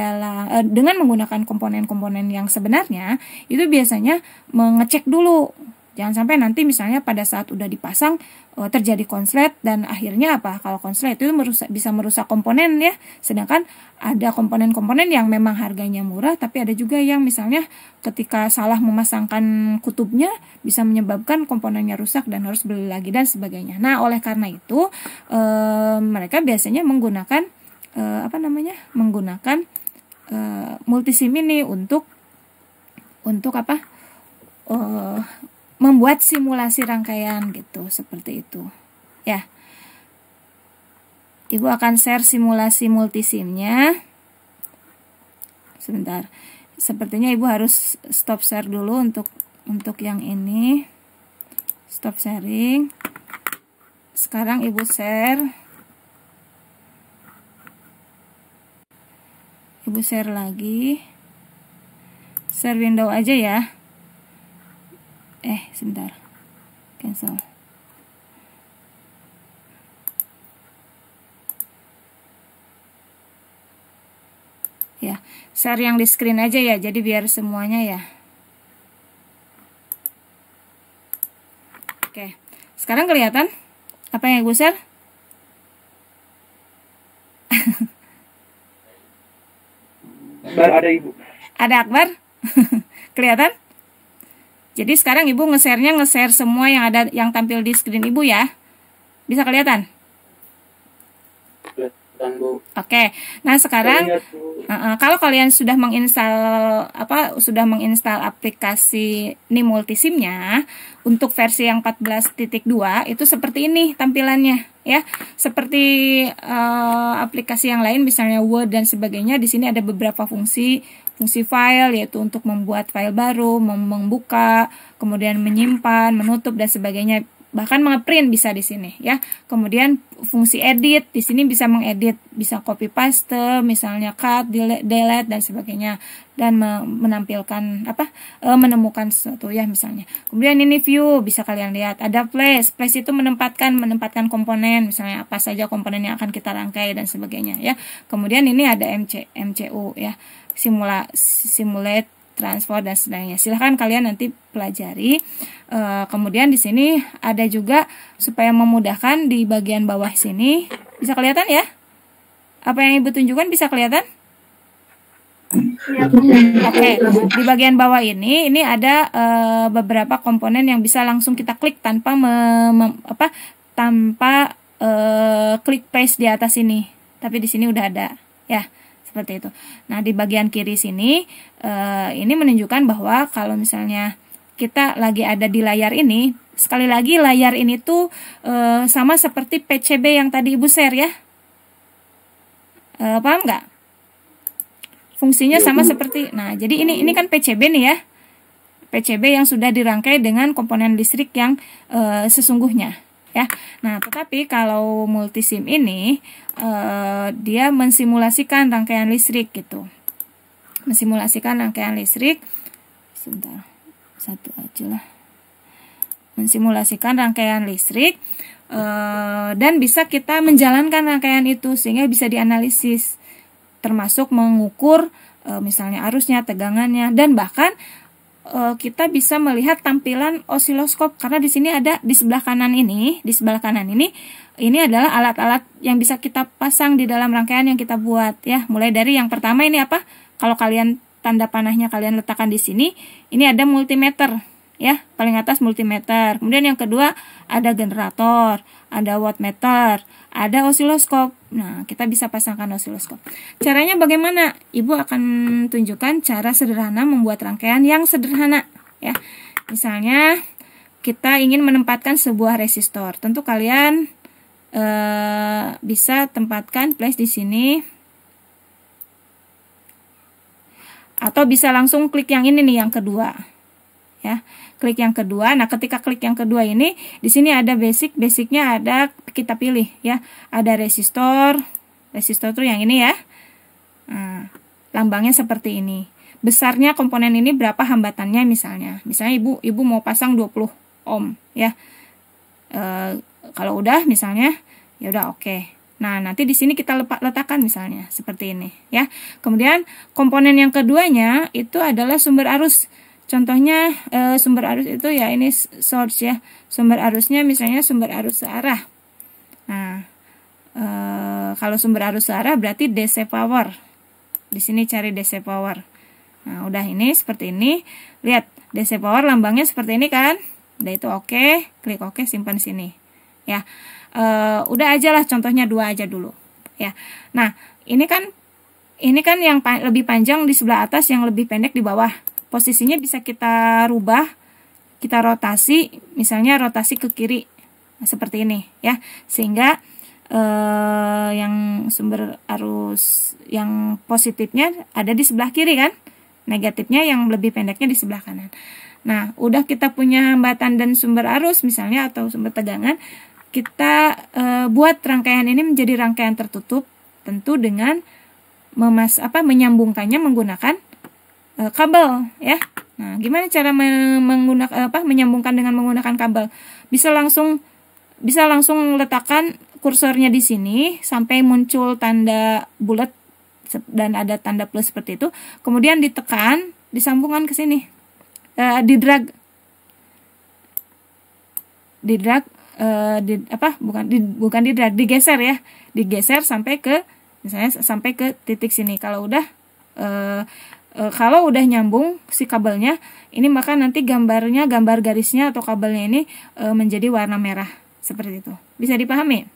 dengan menggunakan komponen-komponen yang sebenarnya, itu biasanya mengecek dulu. Jangan sampai nanti misalnya pada saat udah dipasang terjadi konslet, dan akhirnya kalau konslet itu bisa merusak komponen ya. Sedangkan ada komponen-komponen yang memang harganya murah, tapi ada juga yang misalnya ketika salah memasangkan kutubnya bisa menyebabkan komponennya rusak dan harus beli lagi dan sebagainya. Nah, oleh karena itu mereka biasanya menggunakan multisim ini untuk membuat simulasi rangkaian gitu, seperti itu ya. Ibu akan share simulasi multisimnya sebentar. Sepertinya Ibu harus stop share dulu untuk yang ini. Stop sharing. Sekarang Ibu share. Ibu share lagi. Share window aja ya. Sebentar, cancel. Ya, share yang di screen aja ya, jadi biar semuanya ya. Oke, sekarang kelihatan apa yang Ibu share? Ada Ibu. Ada Akbar? Kelihatan? Jadi sekarang Ibu nge-share semua yang tampil di screen Ibu ya. Bisa kelihatan? Kelihatan, Bu. Oke. Nah, sekarang kalau kalian sudah menginstal aplikasi NIMultiSIM-nya untuk versi yang 14.2 itu seperti ini tampilannya ya. Seperti aplikasi yang lain misalnya Word dan sebagainya, di sini ada beberapa fungsi file, yaitu untuk membuat file baru, membuka, kemudian menyimpan, menutup dan sebagainya. bahkan nge-print bisa di sini ya. Kemudian fungsi edit, di sini bisa mengedit, bisa copy paste, misalnya cut, delete dan sebagainya, dan menampilkan menemukan sesuatu ya misalnya. Kemudian ini view, bisa kalian lihat ada place. Place itu menempatkan komponen, misalnya apa saja komponen yang akan kita rangkai dan sebagainya ya. Kemudian ini ada MCU ya, simulate, transfer dan sebagainya. Silahkan kalian nanti pelajari. Kemudian di sini ada juga supaya memudahkan di bagian bawah sini, bisa kelihatan ya? Apa yang Ibu tunjukkan bisa kelihatan? Oke, di bagian bawah ini ada beberapa komponen yang bisa langsung kita klik tanpa klik paste di atas ini. Tapi di sini udah ada ya. Seperti itu. Nah, di bagian kiri sini ini menunjukkan bahwa kalau misalnya kita lagi ada di layar ini, sekali lagi layar ini tuh sama seperti PCB yang tadi Ibu share ya. Paham nggak? Fungsinya sama seperti. Nah, jadi ini kan PCB nih ya. PCB yang sudah dirangkai dengan komponen listrik yang sesungguhnya. Ya, nah tetapi kalau multisim ini dia mensimulasikan rangkaian listrik gitu, mensimulasikan rangkaian listrik, sebentar, satu aja lah, mensimulasikan rangkaian listrik dan bisa kita menjalankan rangkaian itu sehingga bisa dianalisis, termasuk mengukur misalnya arusnya, tegangannya, dan bahkan kita bisa melihat tampilan osiloskop karena di sini ada di sebelah kanan ini, ini adalah alat-alat yang bisa kita pasang di dalam rangkaian yang kita buat ya. Mulai dari yang pertama ini apa? Kalau kalian tanda panahnya kalian letakkan di sini, ini ada multimeter ya, paling atas multimeter. Kemudian yang kedua ada generator, ada wattmeter, ada osiloskop. Nah, kita bisa pasangkan osiloskop. Caranya bagaimana? Ibu akan tunjukkan cara sederhana membuat rangkaian yang sederhana ya. Misalnya kita ingin menempatkan sebuah resistor. Tentu kalian bisa tempatkan place di sini. Atau bisa langsung klik yang ini nih, yang kedua. Ya, klik yang kedua. Nah, ketika klik yang kedua ini, di sini ada basicnya ada, kita pilih ya. Ada resistor tuh yang ini ya. Nah, lambangnya seperti ini. Besarnya komponen ini berapa hambatannya misalnya. Misalnya ibu mau pasang 20 ohm ya. Kalau udah misalnya, ya udah oke. Nah, nanti di sini kita letakkan misalnya seperti ini ya. Kemudian komponen yang keduanya itu adalah sumber arus. Contohnya sumber arus itu ya ini source ya. Sumber arusnya misalnya sumber arus searah. Nah, kalau sumber arus searah berarti DC power. Di sini cari DC power. Nah, udah ini seperti ini. Lihat DC power lambangnya seperti ini kan. Udah itu oke, klik oke, simpan sini. Ya. Udah aja lah, contohnya 2 aja dulu ya. Nah, ini kan yang lebih panjang di sebelah atas, yang lebih pendek di bawah. Posisinya bisa kita rubah, kita rotasi, misalnya rotasi ke kiri. Nah, seperti ini ya. Sehingga yang sumber arus yang positifnya ada di sebelah kiri kan. Negatifnya yang lebih pendeknya di sebelah kanan. Nah, udah kita punya hambatan dan sumber arus misalnya atau sumber tegangan. Kita buat rangkaian ini menjadi rangkaian tertutup, tentu dengan menyambungkannya menggunakan kabel ya. Nah, gimana cara menyambungkan dengan menggunakan kabel? Bisa langsung letakkan kursornya di sini sampai muncul tanda bulat dan ada tanda plus seperti itu. Kemudian ditekan, disambungkan ke sini. Digeser ya, digeser sampai ke titik sini. Kalau udah nyambung si kabelnya ini, maka nanti gambar garisnya atau kabelnya ini menjadi warna merah seperti itu. Bisa dipahami?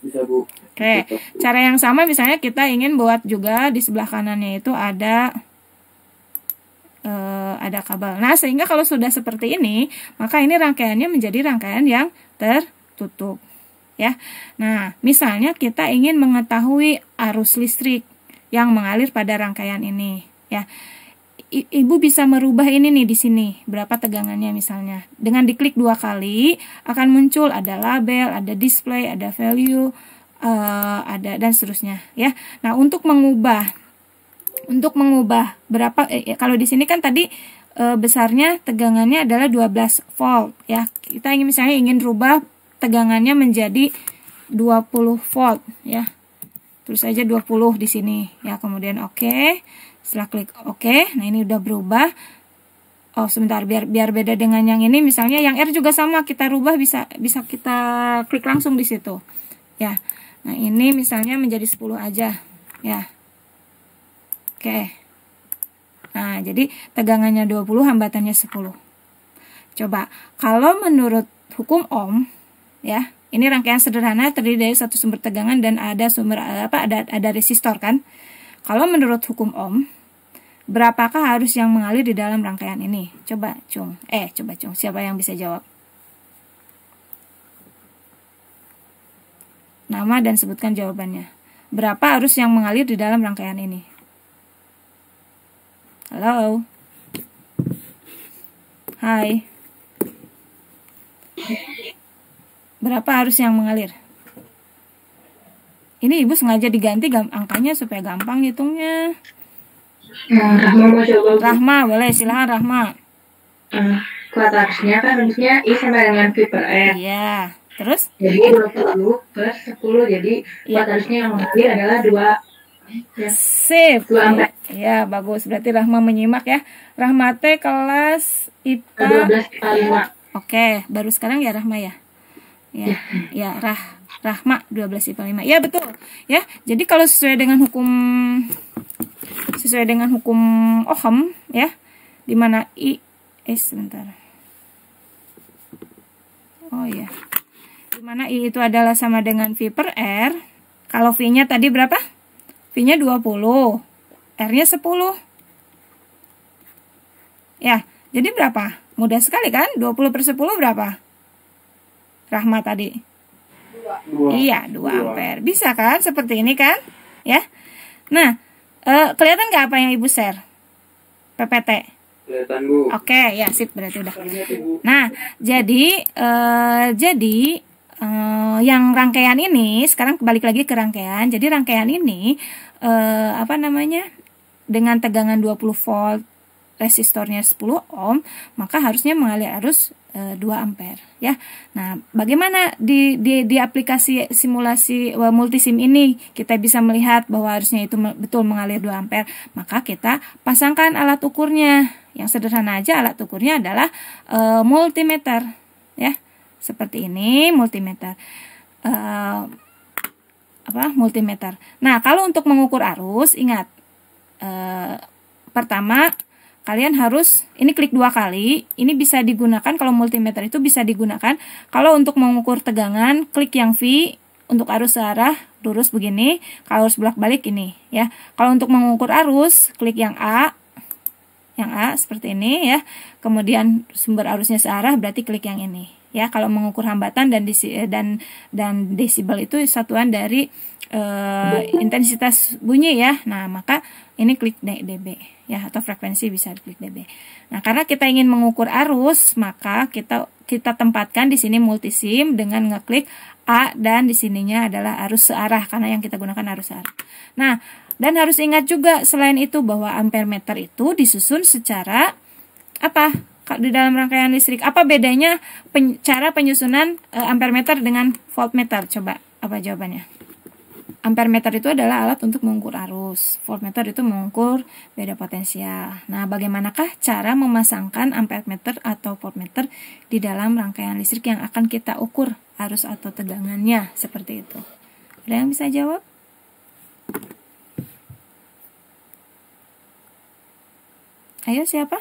Bisa, Bu. Oke, cara yang sama misalnya kita ingin buat juga di sebelah kanannya itu ada kabel. Nah, sehingga kalau sudah seperti ini, maka ini rangkaiannya menjadi rangkaian yang tertutup ya. Nah, misalnya kita ingin mengetahui arus listrik yang mengalir pada rangkaian ini ya. Ibu bisa merubah ini nih di sini, berapa tegangannya misalnya. Dengan diklik 2 kali akan muncul ada label, ada display, ada value, ada dan seterusnya ya. Nah, untuk mengubah berapa kalau di sini kan tadi besarnya tegangannya adalah 12 volt ya. Kita misalnya ingin rubah tegangannya menjadi 20 volt ya. Tulis aja 20 di sini ya, kemudian oke. Setelah klik oke, nah ini udah berubah. Oh, sebentar, biar beda dengan yang ini, misalnya yang R juga sama, kita rubah bisa kita klik langsung di situ. Ya. Nah, ini misalnya menjadi 10 aja ya. Oke. Nah, jadi tegangannya 20, hambatannya 10. Coba, kalau menurut hukum Ohm ya, ini rangkaian sederhana terdiri dari satu sumber tegangan dan ada ada resistor kan. Kalau menurut hukum Ohm, berapakah arus yang mengalir di dalam rangkaian ini? Coba Cung, siapa yang bisa jawab? Nama dan sebutkan jawabannya. Berapa arus yang mengalir di dalam rangkaian ini? Halo? Hai. Berapa arus yang mengalir? Ini ibu sengaja diganti angkanya supaya gampang hitungnya. Rahma mau coba. Rahma, boleh, silahkan Rahma. Kuat arusnya kan harusnya I sama dengan V per R. Iya, terus? Jadi 20 plus 10, jadi kuat arusnya yang mengalir adalah 2. Ya. Sip. 2 ampere. Ya, bagus. Berarti Rahma menyimak ya. Rahma T kelas IPA 12 IPA 5. Oke, baru sekarang ya Rahma ya. Ya, Rahma 12 IPA 5. Ya, betul. Ya, jadi kalau sesuai dengan hukum Ohm ya, di mana sebentar. Oh ya. Di mana I itu adalah sama dengan V per R. Kalau V-nya tadi berapa? V-nya 20. R-nya 10. Ya, jadi berapa? Mudah sekali kan? 20 per 10 berapa? Rahma tadi. 2. Iya, 2 ampere. Bisa kan? Seperti ini kan? Ya. Nah, kelihatan nggak apa yang Ibu share? PPT. Kelihatan, Bu. Oke, ya sip, berarti udah. Nah, jadi yang rangkaian ini sekarang balik lagi ke rangkaian. Jadi rangkaian ini dengan tegangan 20 volt, resistornya 10 ohm, maka harusnya mengalir arus 2 ampere ya. Nah, bagaimana di aplikasi simulasi multisim ini kita bisa melihat bahwa arusnya itu betul mengalir 2 ampere? Maka kita pasangkan alat ukurnya. Yang sederhana aja, alat ukurnya adalah multimeter ya. Seperti ini, multimeter. Multimeter. Nah, kalau untuk mengukur arus, ingat pertama kalian harus ini klik 2 kali. Ini bisa digunakan kalau multimeter itu bisa digunakan kalau untuk mengukur tegangan, klik yang V untuk arus searah lurus begini, kalau arus bolak-balik ini ya. Kalau untuk mengukur arus, klik yang A seperti ini ya. Kemudian sumber arusnya searah berarti klik yang ini ya. Kalau mengukur hambatan dan desibel itu satuan dari intensitas bunyi ya. Nah, maka ini klik dB ya, atau frekuensi bisa klik dB. Nah, karena kita ingin mengukur arus, maka kita tempatkan di sini multisim dengan ngeklik A, dan di sininya adalah arus searah karena yang kita gunakan arus searah. Nah, dan harus ingat juga selain itu bahwa ampermeter itu disusun secara apa? Di dalam rangkaian listrik. Apa bedanya cara penyusunan ampermeter dengan voltmeter? Coba, apa jawabannya? Ampermeter itu adalah alat untuk mengukur arus. Voltmeter itu mengukur beda potensial. Nah, bagaimanakah cara memasangkan ampermeter atau voltmeter di dalam rangkaian listrik yang akan kita ukur arus atau tegangannya? Seperti itu. Ada yang bisa jawab? Ayo, siapa?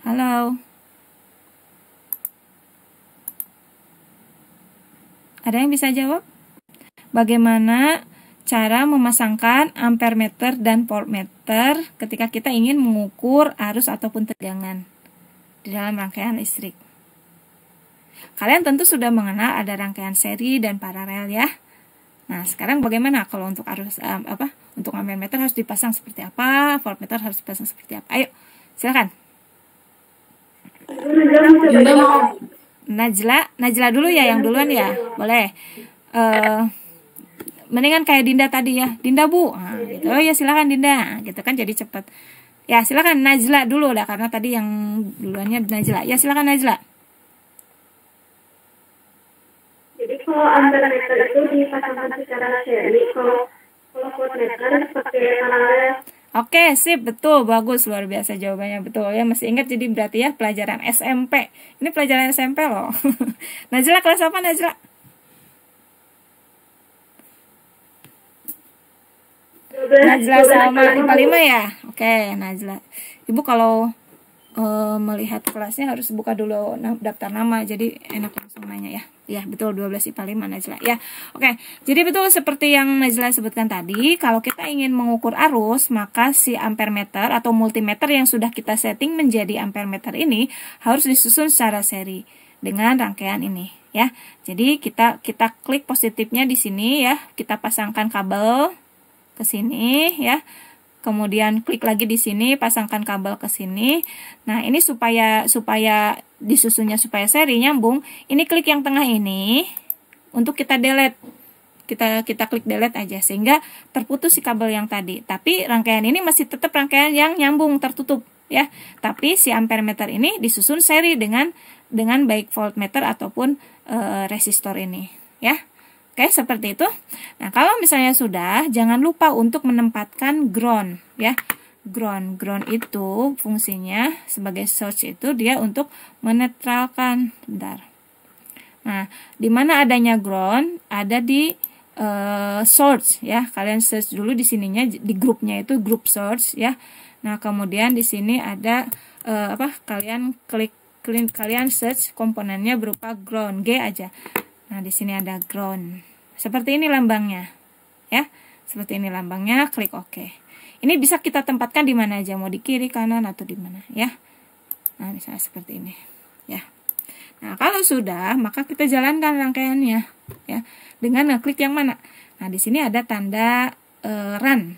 Halo. Ada yang bisa jawab? Bagaimana cara memasangkan ampermeter dan voltmeter ketika kita ingin mengukur arus ataupun tegangan di dalam rangkaian listrik? Kalian tentu sudah mengenal ada rangkaian seri dan paralel ya. Nah, sekarang bagaimana kalau untuk arus untuk ampere meter harus dipasang seperti apa, voltmeter harus dipasang seperti apa? Ayo, silakan. Najla dulu ya, yang duluan ya, boleh. Mendingan kayak Dinda tadi ya, Dinda Bu, nah, gitu. Oh ya silakan Dinda, gitu kan jadi cepat. Ya silakan Najla dulu dah, karena tadi yang duluannya Najla. Ya silakan Najla. Jadi kalau ampere meter itu dipasangkan secara seri, kalau voltmeter pakai paralel. Oke, sip, betul, bagus, luar biasa jawabannya, betul ya, masih ingat jadi berarti ya pelajaran SMP. Ini pelajaran SMP loh. Najla kelas apa Najla? Najla sama IPA 5 ya? Oke, Najla. Ibu kalau melihat kelasnya harus buka dulu daftar nama, jadi enak langsung nanya ya. Ya, betul, 12 IPA 5 Najla. Ya, oke. Jadi betul seperti yang Najla sebutkan tadi, kalau kita ingin mengukur arus, maka si ampere meter atau multimeter yang sudah kita setting menjadi ampere meter ini harus disusun secara seri dengan rangkaian ini ya. Jadi kita klik positifnya di sini ya, kita pasangkan kabel ke sini ya. Kemudian klik lagi di sini, pasangkan kabel ke sini. Nah, ini supaya disusunnya supaya seri nyambung, ini klik yang tengah ini untuk kita delete. Kita klik delete aja sehingga terputus si kabel yang tadi. Tapi rangkaian ini masih tetap rangkaian yang nyambung tertutup ya. Tapi si ampere meter ini disusun seri dengan baik voltmeter ataupun resistor ini ya. Oke, seperti itu. Nah, kalau misalnya sudah, jangan lupa untuk menempatkan ground ya. Ground itu fungsinya sebagai source itu dia untuk menetralkan. Bentar. Nah, di mana adanya ground? Ada di source ya. Kalian search dulu di sininya, di grupnya itu group source ya. Nah, kemudian di sini ada kalian kalian search komponennya berupa ground, G aja. Nah, di sini ada ground. Seperti ini lambangnya. Ya. Seperti ini lambangnya, klik OK. Ini bisa kita tempatkan di mana aja, mau di kiri, kanan atau di mana, ya. Nah, misalnya seperti ini, ya. Nah, kalau sudah, maka kita jalankan rangkaiannya, ya. Dengan ngeklik yang mana? Nah, di sini ada tanda run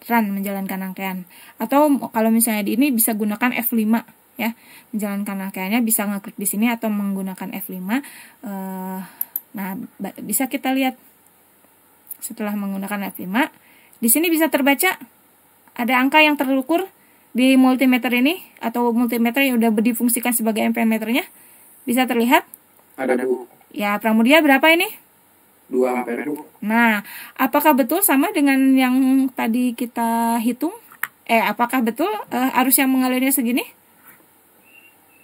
menjalankan rangkaian. Atau kalau misalnya di ini bisa gunakan F5, ya. Menjalankan rangkaiannya bisa ngeklik di sini atau menggunakan F5. Nah, bisa kita lihat setelah menggunakan F5, di sini bisa terbaca ada angka yang terukur di multimeter ini atau multimeter yang udah difungsikan sebagai ampere meternya. Bisa terlihat? Ada, Bu. Ya, Pramudia berapa ini? 2 ampere, Bu. Nah, apakah betul sama dengan yang tadi kita hitung? Apakah betul arus yang mengalirnya segini?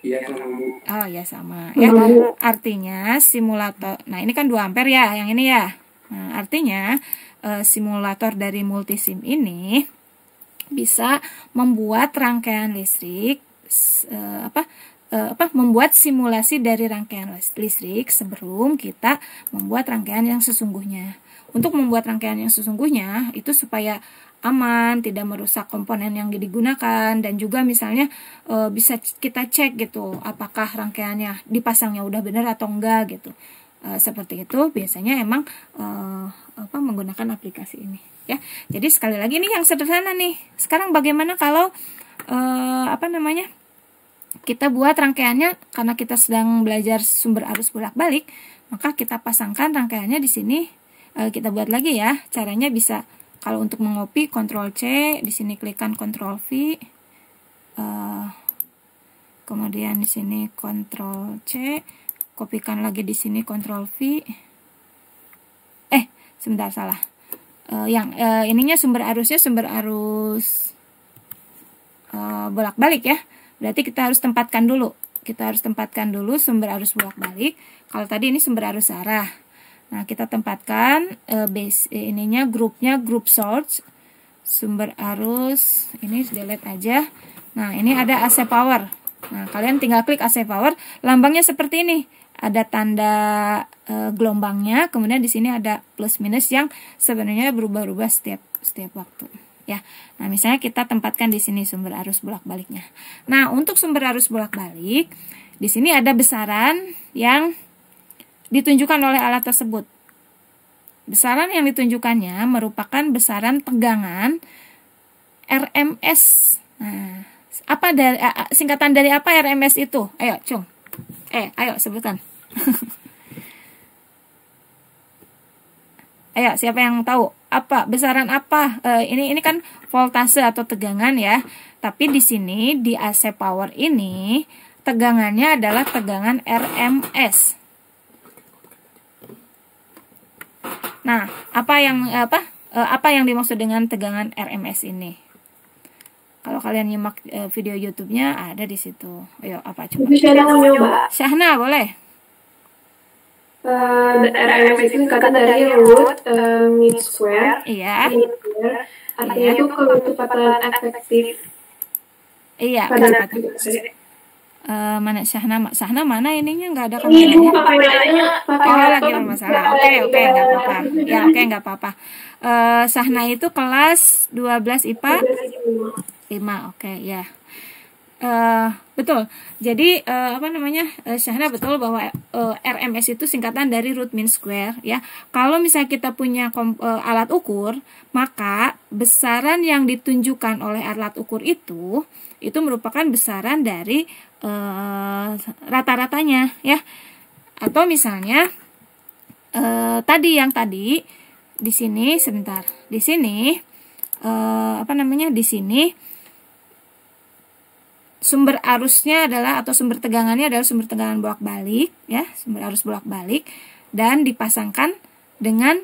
Iya, sama, Bu. Oh ya sama ya. Artinya simulator. Nah, ini kan 2 ampere ya, yang ini ya. Nah, artinya simulator dari multisim ini bisa membuat rangkaian listrik membuat simulasi dari rangkaian listrik sebelum kita membuat rangkaian yang sesungguhnya. Untuk membuat rangkaian yang sesungguhnya itu supaya aman, tidak merusak komponen yang digunakan, dan juga misalnya bisa kita cek gitu apakah rangkaiannya dipasangnya udah benar atau enggak gitu. Seperti itu biasanya emang menggunakan aplikasi ini ya. Jadi sekali lagi ini yang sederhana nih. Sekarang bagaimana kalau kita buat rangkaiannya, karena kita sedang belajar sumber arus bolak-balik, maka kita pasangkan rangkaiannya di sini. Kita buat lagi ya. Caranya bisa, kalau untuk mengopi Ctrl C, di sini klikkan Ctrl V, kemudian di sini Ctrl C, kopikan lagi di sini Ctrl V. Sebentar salah. Ininya sumber arusnya sumber arus bolak-balik ya. Berarti kita harus tempatkan dulu. Kita harus tempatkan dulu sumber arus bolak-balik. Kalau tadi ini sumber arus arah. Nah, kita tempatkan grupnya group source, sumber arus, ini delete aja. Nah, ini ada AC power. Nah, kalian tinggal klik AC power, lambangnya seperti ini. Ada tanda gelombangnya, kemudian di sini ada plus minus yang sebenarnya berubah-ubah setiap waktu. Ya. Nah, misalnya kita tempatkan di sini sumber arus bolak-baliknya. Nah, untuk sumber arus bolak-balik, di sini ada besaran yang ditunjukkan oleh alat tersebut. Besaran yang ditunjukkannya merupakan besaran tegangan RMS. Nah, apa dari singkatan dari apa RMS itu? Ayo, Cung. Ayo sebutkan. Ayo, siapa yang tahu? Apa besaran apa? Ini kan voltase atau tegangan ya. Tapi di sini di AC power ini tegangannya adalah tegangan RMS. Nah, apa yang dimaksud dengan tegangan RMS ini? Kalau kalian nyimak video YouTube-nya ada di situ. Ayo, apa coba? Syahna mau nyoba. Syahna, boleh. RMS itu singkatan dari root mean square. Iya. Artinya itu kecepatan efektif. Iya. Mana Syahna? Syahna mana ininya nggak ada kameranya. Lagi bermasalah. Oke, nggak apa-apa. Ya, nggak apa-apa. Syahna itu kelas 12 IPA 5. Oke, ya. Betul. Jadi Syahna betul bahwa RMS itu singkatan dari root mean square ya. Kalau misalnya kita punya alat ukur, maka besaran yang ditunjukkan oleh alat ukur itu merupakan besaran dari rata-ratanya ya. Atau misalnya tadi di sini sebentar. Di sini di sini sumber arusnya adalah atau sumber tegangannya adalah sumber tegangan bolak-balik ya, sumber arus bolak-balik, dan dipasangkan dengan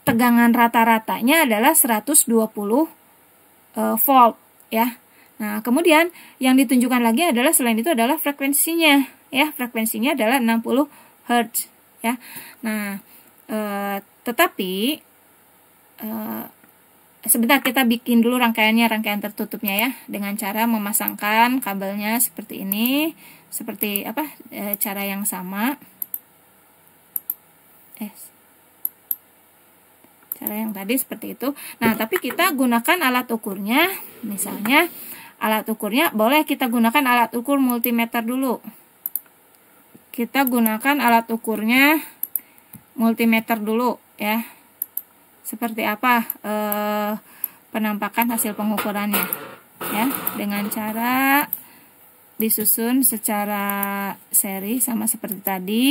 tegangan rata-ratanya adalah 120 volt ya. Nah, kemudian yang ditunjukkan lagi adalah selain itu adalah frekuensinya ya. Frekuensinya adalah 60 Hz ya. Nah, tetapi sebentar kita bikin dulu rangkaian tertutupnya ya, dengan cara memasangkan kabelnya seperti ini, seperti cara yang sama. Cara yang tadi seperti itu. Nah, tapi kita gunakan alat ukurnya, misalnya alat ukurnya boleh kita gunakan alat ukur multimeter dulu. Kita gunakan alat ukurnya multimeter dulu ya. Seperti apa penampakan hasil pengukurannya ya, dengan cara disusun secara seri sama seperti tadi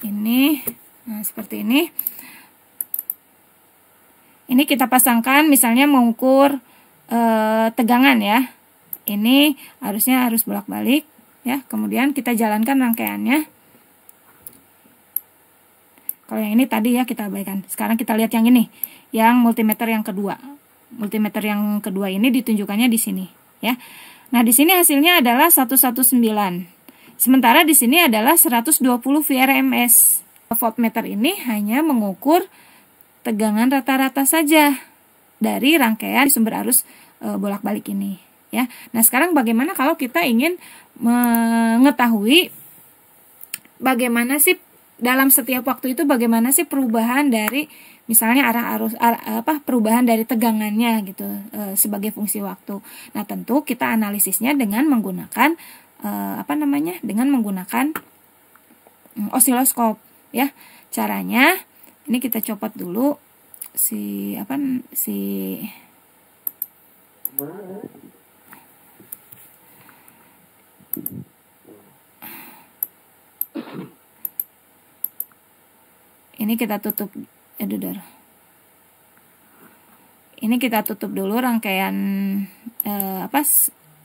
ini. Nah, seperti ini. Ini kita pasangkan misalnya mengukur tegangan ya. Ini harusnya harus bolak-balik ya. Kemudian kita jalankan rangkaiannya. Kalau yang ini tadi ya kita abaikan. Sekarang kita lihat yang ini, yang multimeter yang kedua. Multimeter yang kedua ini ditunjukkannya di sini ya. Nah, di sini hasilnya adalah 119. Sementara di sini adalah 120 VRMS. Voltmeter ini hanya mengukur tegangan rata-rata saja dari rangkaian sumber arus bolak-balik ini ya. Nah, sekarang bagaimana kalau kita ingin mengetahui bagaimana sih dalam setiap waktu itu, bagaimana sih perubahan dari misalnya perubahan dari tegangannya gitu sebagai fungsi waktu. Nah, tentu kita analisisnya dengan menggunakan dengan menggunakan osiloskop ya. Caranya ini kita copot dulu ini kita tutup ini kita tutup dulu rangkaian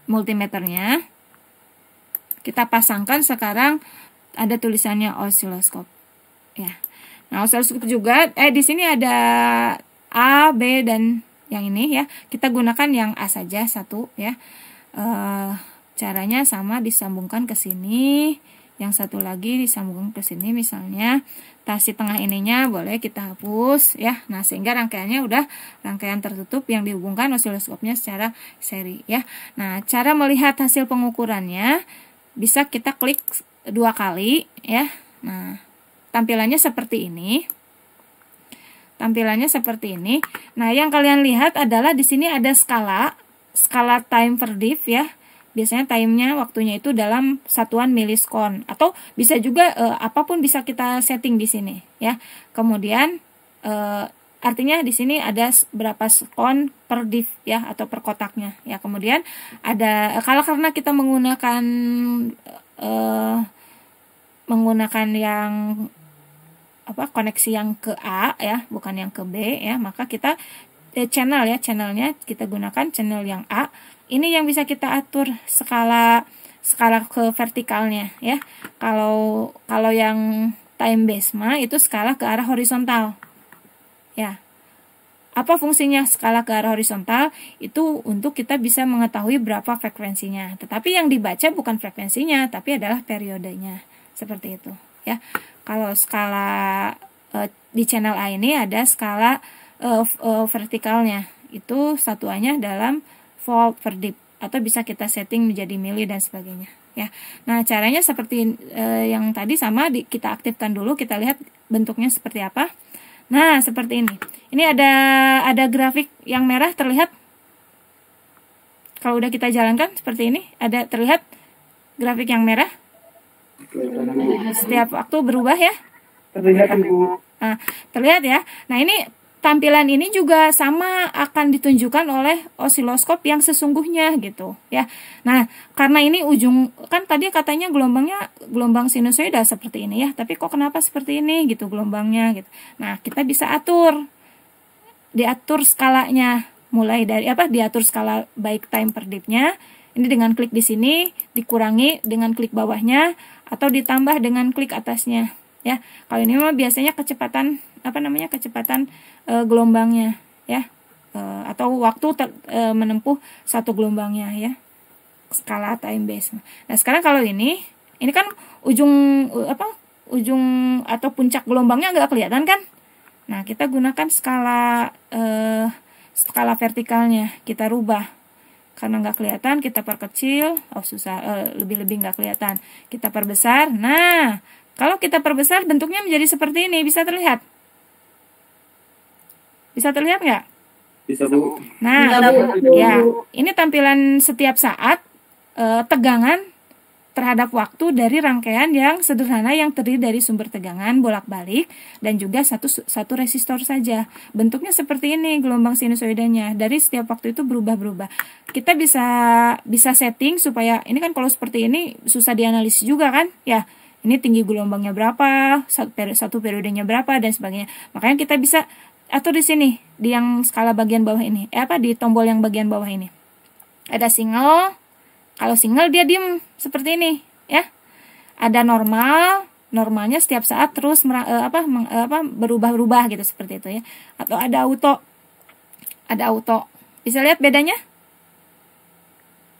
multimeternya. Kita pasangkan sekarang ada tulisannya osiloskop ya. Nah, osiloskop juga di sini ada A, B dan yang ini ya. Kita gunakan yang A saja satu ya. Caranya sama, disambungkan ke sini. Yang satu lagi disambungkan ke sini misalnya. Tasi tengah ininya boleh kita hapus ya. Nah, sehingga rangkaiannya udah rangkaian tertutup yang dihubungkan osiloskopnya secara seri ya. Nah, cara melihat hasil pengukurannya bisa kita klik 2 kali ya. Nah, tampilannya seperti ini. Nah, yang kalian lihat adalah di sini ada skala time per div ya. Biasanya time-nya, waktunya itu dalam satuan miliskon, atau bisa juga apapun bisa kita setting di sini ya. Kemudian Artinya di sini ada berapa sekon per div ya, atau per kotaknya ya. Kemudian ada kalau karena kita menggunakan yang koneksi yang ke A ya, bukan yang ke B ya, maka kita channelnya kita gunakan channel yang A. Ini yang bisa kita atur skala ke vertikalnya ya. Kalau yang time base mah itu skala ke arah horizontal. Ya. Apa fungsinya skala ke arah horizontal? Itu untuk kita bisa mengetahui berapa frekuensinya. Tetapi yang dibaca bukan frekuensinya, tapi adalah periodenya. Seperti itu, ya. Kalau skala di channel A ini ada skala vertikalnya. Itu satuannya dalam volt per dip, atau bisa kita setting menjadi mili dan sebagainya, ya. Nah, caranya seperti yang tadi sama, kita aktifkan dulu, kita lihat bentuknya seperti apa. Nah, seperti ini. Ini ada grafik yang merah terlihat. Kalau udah kita jalankan seperti ini, ada terlihat grafik yang merah. Setiap waktu berubah ya. Terlihat, Ibu. Nah, terlihat ya. Nah, ini tampilan ini juga sama akan ditunjukkan oleh osiloskop yang sesungguhnya gitu ya. Nah, karena ini kan tadi katanya gelombang sinusoida seperti ini ya, tapi kok kenapa seperti ini gitu gelombangnya gitu. Nah, kita bisa diatur skalanya, mulai dari diatur skala baik time per dipnya. Ini dengan klik di sini, dikurangi dengan klik bawahnya, atau ditambah dengan klik atasnya ya. Kalau ini mah biasanya kecepatan gelombangnya ya, atau waktu menempuh satu gelombangnya ya, skala time base. Nah, sekarang kalau ini kan ujung atau puncak gelombangnya nggak kelihatan kan. Nah, kita gunakan skala vertikalnya, kita rubah. Karena nggak kelihatan, kita perkecil. Susah, lebih nggak kelihatan, kita perbesar. Nah, kalau kita perbesar bentuknya menjadi seperti ini, bisa terlihat? Bisa terlihat nggak? Bisa, Bu. Nah, ya, ini tampilan setiap saat tegangan terhadap waktu dari rangkaian yang sederhana yang terdiri dari sumber tegangan bolak-balik dan juga satu resistor saja. Bentuknya seperti ini gelombang sinusoidanya. Dari setiap waktu itu berubah-berubah. Kita bisa setting supaya ini kan kalau seperti ini susah dianalisis juga kan? Ya, ini tinggi gelombangnya berapa, satu periodenya berapa dan sebagainya. Makanya kita bisa atau di sini di yang skala bagian bawah ini di tombol yang bagian bawah ini ada single. Kalau single dia diem seperti ini ya. Ada normalnya setiap saat terus berubah-ubah gitu seperti itu ya. Atau ada auto bisa lihat bedanya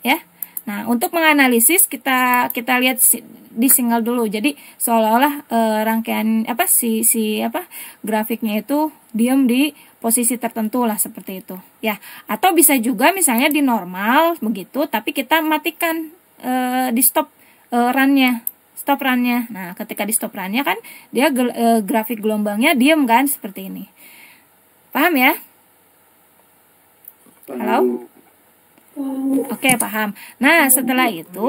ya. Nah, untuk menganalisis kita lihat di single dulu. Jadi seolah-olah rangkaian grafiknya itu diam di posisi tertentu lah seperti itu ya. Atau bisa juga misalnya di normal begitu, tapi kita matikan di stop runnya. Nah, ketika di stop runnya kan dia grafik gelombangnya diam kan seperti ini. Paham ya? Halo? Oke, paham. Nah, setelah itu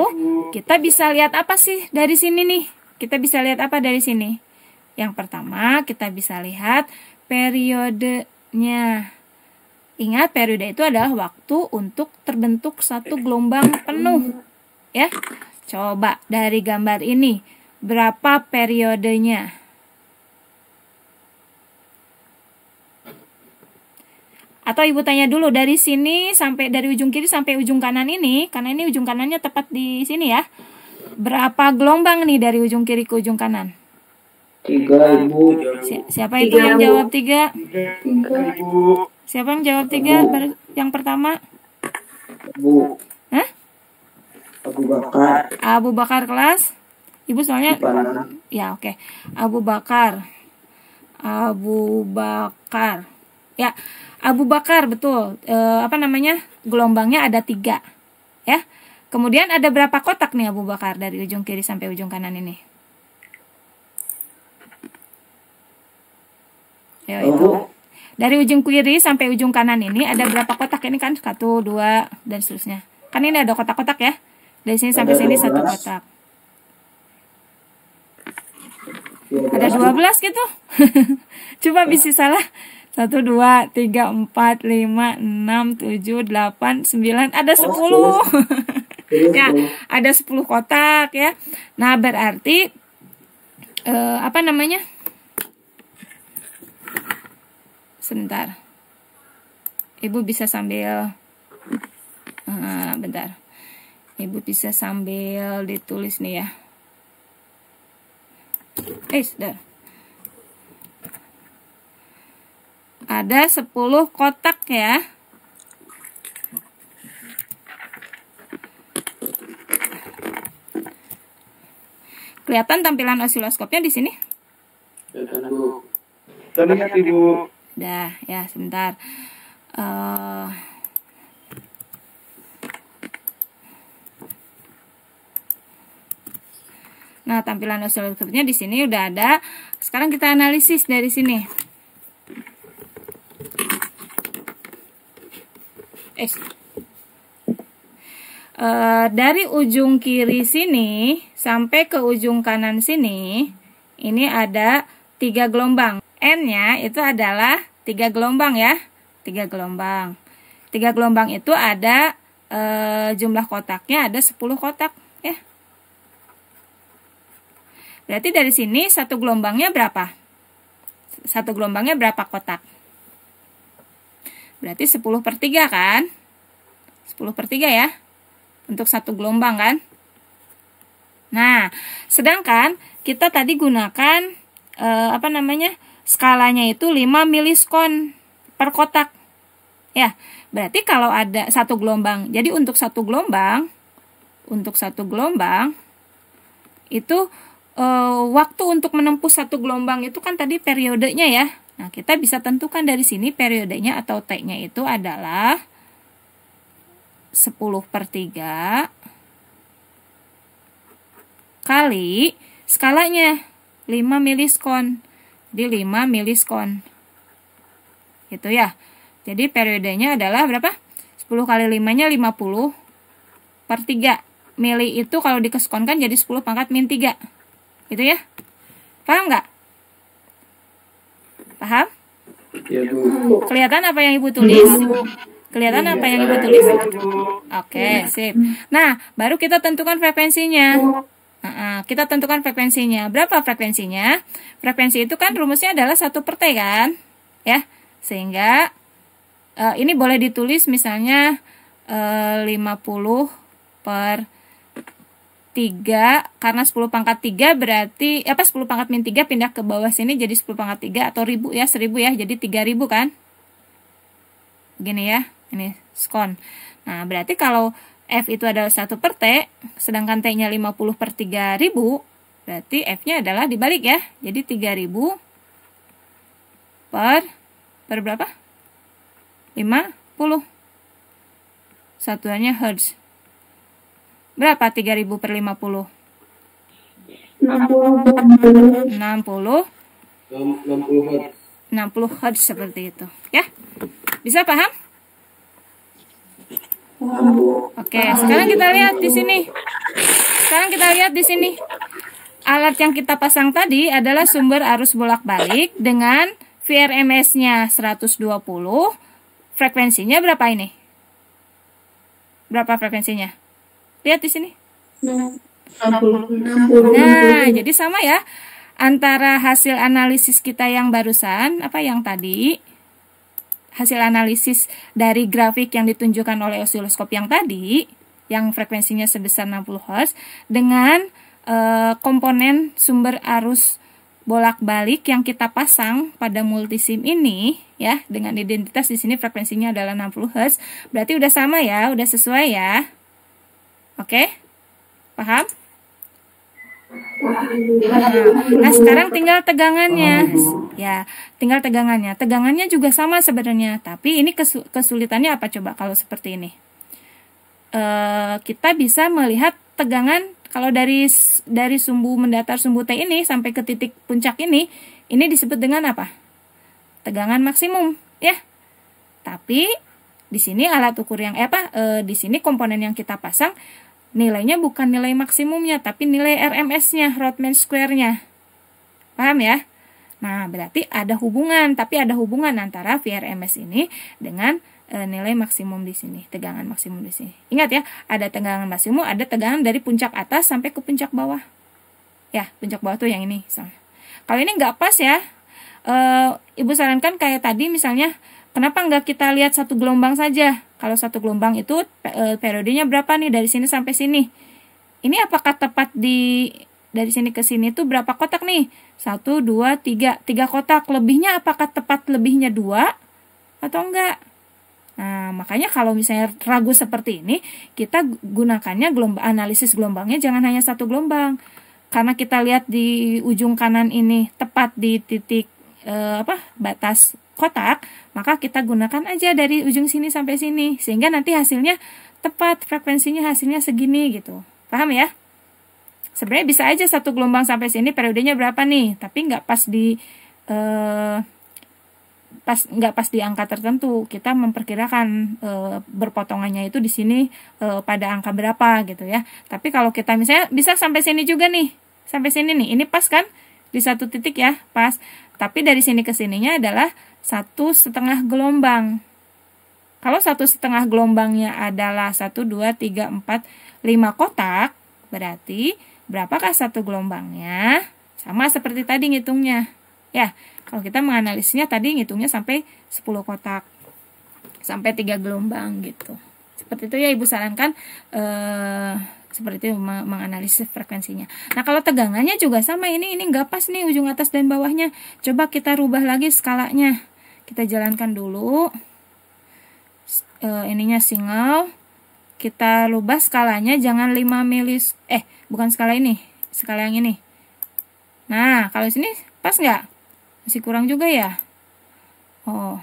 kita bisa lihat apa sih dari sini nih? Kita bisa lihat apa dari sini? Yang pertama, kita bisa lihat periodenya. Ingat, periode itu adalah waktu untuk terbentuk satu gelombang penuh. Ya. Coba dari gambar ini, berapa periodenya? Atau ibu tanya dulu dari sini dari ujung kiri sampai ujung kanan ini, karena ini ujung kanannya tepat di sini ya. Berapa gelombang nih dari ujung kiri ke ujung kanan? 3, Ibu. Siapa itu yang jawab 3? Siapa yang jawab 3? Yang pertama? Bu. Hah? Abu Bakar. Abu Bakar kelas? Ibu soalnya ya, oke. Abu Bakar. Ya, Abu Bakar betul. Gelombangnya ada 3. Ya. Kemudian ada berapa kotak nih Abu Bakar dari ujung kiri sampai ujung kanan ini? Ya, itu. Dari ujung kiri sampai ujung kanan ini ada berapa kotak? Ini kan 1, 2 dan seterusnya. Kan ini ada kotak-kotak ya. Dari sini sampai sini 1 kotak. Ada 12 gitu. Coba bisa salah. 1, 2, 3, 4, 5, 6, 7, 8, 9. Ada 10. Ya, ada 10 kotak ya. Nah, berarti apa namanya? Sebentar. Ibu bisa sambil bentar. Ibu bisa sambil ditulis nih ya. Sudah. Ada 10 kotak ya. Kelihatan tampilan osiloskopnya di sini? Kelihatan, Bu. Terlihat, Ibu. Udah, ya sebentar. Nah, tampilan osiloskopnya di sini udah ada. Sekarang kita analisis dari sini. Dari ujung kiri sini sampai ke ujung kanan sini, ini ada 3 gelombang. N-nya itu adalah 3 gelombang ya. 3 gelombang. 3 gelombang itu ada jumlah kotaknya ada 10 kotak ya. Berarti dari sini satu gelombangnya berapa? Satu gelombangnya berapa kotak? Berarti 10/3 kan? 10/3 ya. Untuk satu gelombang kan? Nah, sedangkan kita tadi gunakan skalanya itu 5 miliskon per kotak. Ya, berarti kalau ada satu gelombang. Jadi untuk satu gelombang itu waktu untuk menempuh satu gelombang itu kan tadi periodenya ya. Nah, kita bisa tentukan dari sini periodenya atau T-nya itu adalah 10/3 kali skalanya 5 miliskon. Jadi 5 miliskon. Gitu ya. Jadi periodenya adalah berapa? 10 kali 5-nya 50/3. Mili itu kalau dikeskonkan jadi 10⁻³ gitu ya. Paham nggak? Paham? Ya, Bu. Kelihatan apa yang Ibu tulis? Kelihatan apa yang Ibu tulis? Oke, sip. Nah, baru kita tentukan frekuensinya. Kita tentukan frekuensinya. Berapa frekuensinya? Frekuensi itu kan rumusnya adalah 1/T kan? Ya. Sehingga ini boleh ditulis misalnya 50/3 karena 10⁻³ berarti 10⁻³ pindah ke bawah sini jadi 10⁻³ atau 1000 ya, 1000 ya. Jadi 3000 kan? Begini ya. Ini skon. Nah, berarti kalau F itu adalah 1/T, sedangkan T-nya 50/3000, berarti F-nya adalah dibalik ya. Jadi 3000 per berapa? 50. Satuannya Hertz. Berapa 3000 per 50? 60 Hertz seperti itu ya. Bisa paham? Oke, sekarang kita lihat di sini. Alat yang kita pasang tadi adalah sumber arus bolak-balik dengan VRMS-nya 120. Frekuensinya berapa ini? Berapa frekuensinya? Lihat di sini. 60. Nah, jadi sama ya. Antara hasil analisis kita yang barusan, yang tadi, hasil analisis dari grafik yang ditunjukkan oleh osiloskop yang tadi, yang frekuensinya sebesar 60 Hz, dengan komponen sumber arus bolak-balik yang kita pasang pada multisim ini, ya, dengan identitas di sini frekuensinya adalah 60 Hz, berarti udah sama ya, udah sesuai ya. Oke? Paham? Nah, sekarang tinggal tegangannya. Ya, tinggal tegangannya. Tegangannya juga sama sebenarnya, tapi ini kesulitannya apa coba kalau seperti ini? Kita bisa melihat tegangan kalau dari sumbu mendatar sumbu T ini sampai ke titik puncak ini disebut dengan apa? Tegangan maksimum, ya. Tapi di sini alat ukur yang di sini komponen yang kita pasang nilainya bukan nilai maksimumnya, tapi nilai RMS-nya, Rodman Square-nya. Paham ya? Nah, berarti ada hubungan, tapi ada hubungan antara VRMS ini dengan nilai maksimum di sini, tegangan maksimum di sini. Ingat ya, ada tegangan maksimum, ada tegangan dari puncak atas sampai ke puncak bawah. Ya, puncak bawah tuh yang ini. Kalau ini nggak pas ya, Ibu sarankan kayak tadi misalnya, kenapa nggak kita lihat satu gelombang saja? Kalau satu gelombang itu periodenya berapa nih dari sini sampai sini? Ini apakah tepat dari sini ke sini itu berapa kotak nih? 1, 2, 3. 3 kotak. Lebihnya apakah tepat lebihnya 2 atau enggak? Nah, makanya kalau misalnya ragu seperti ini, kita gunakannya analisis gelombangnya jangan hanya satu gelombang. Karena kita lihat di ujung kanan ini tepat di titik batas kotak, maka kita gunakan aja dari ujung sini sampai sini. Sehingga nanti hasilnya tepat, frekuensinya hasilnya segini gitu. Paham ya? Sebenarnya bisa aja satu gelombang sampai sini periodenya berapa nih, tapi nggak pas di angka tertentu. Kita memperkirakan berpotongannya itu di sini pada angka berapa gitu ya. Tapi kalau kita misalnya bisa sampai sini juga nih, sampai sini nih, ini pas kan di satu titik ya, pas. Tapi dari sini ke sininya adalah 1,5 gelombang. Kalau 1,5 gelombangnya adalah 1, 2, 3, 4, 5 kotak, berarti berapakah satu gelombangnya? Sama seperti tadi ngitungnya. Ya, kalau kita menganalisisnya tadi ngitungnya sampai 10 kotak. Sampai 3 gelombang gitu. Seperti itu ya Ibu sarankan seperti itu menganalisis frekuensinya. Nah, kalau tegangannya juga sama, ini nggak pas nih ujung atas dan bawahnya. Coba kita rubah lagi skalanya. Kita jalankan dulu. Ininya single. Kita rubah skalanya jangan 5 milis, bukan skala ini, skala yang ini. Nah, kalau sini pas nggak? Masih kurang juga ya? Oh,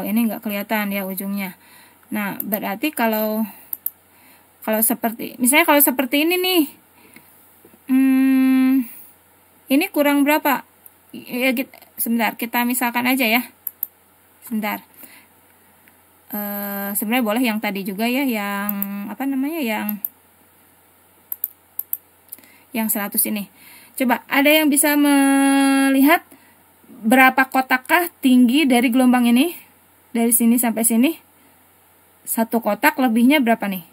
ini nggak kelihatan ya ujungnya. Nah, berarti kalau seperti, misalnya kalau seperti ini nih, ini kurang berapa? Ya, sebentar, kita misalkan aja ya. Sebentar. Sebenarnya boleh yang tadi juga ya, yang yang 100 ini. Coba, ada yang bisa melihat berapa kotakkah tinggi dari gelombang ini? Dari sini sampai sini. 1 kotak lebihnya berapa nih?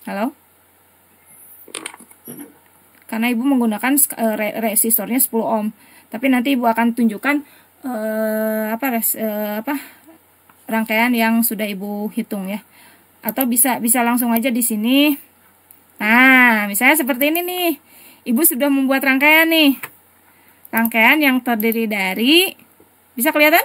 Halo? Karena Ibu menggunakan resistornya 10 ohm. Tapi nanti Ibu akan tunjukkan rangkaian yang sudah Ibu hitung ya. Atau bisa langsung aja di sini. Nah, misalnya seperti ini nih. Ibu sudah membuat rangkaian nih. Rangkaian yang terdiri dari, bisa kelihatan?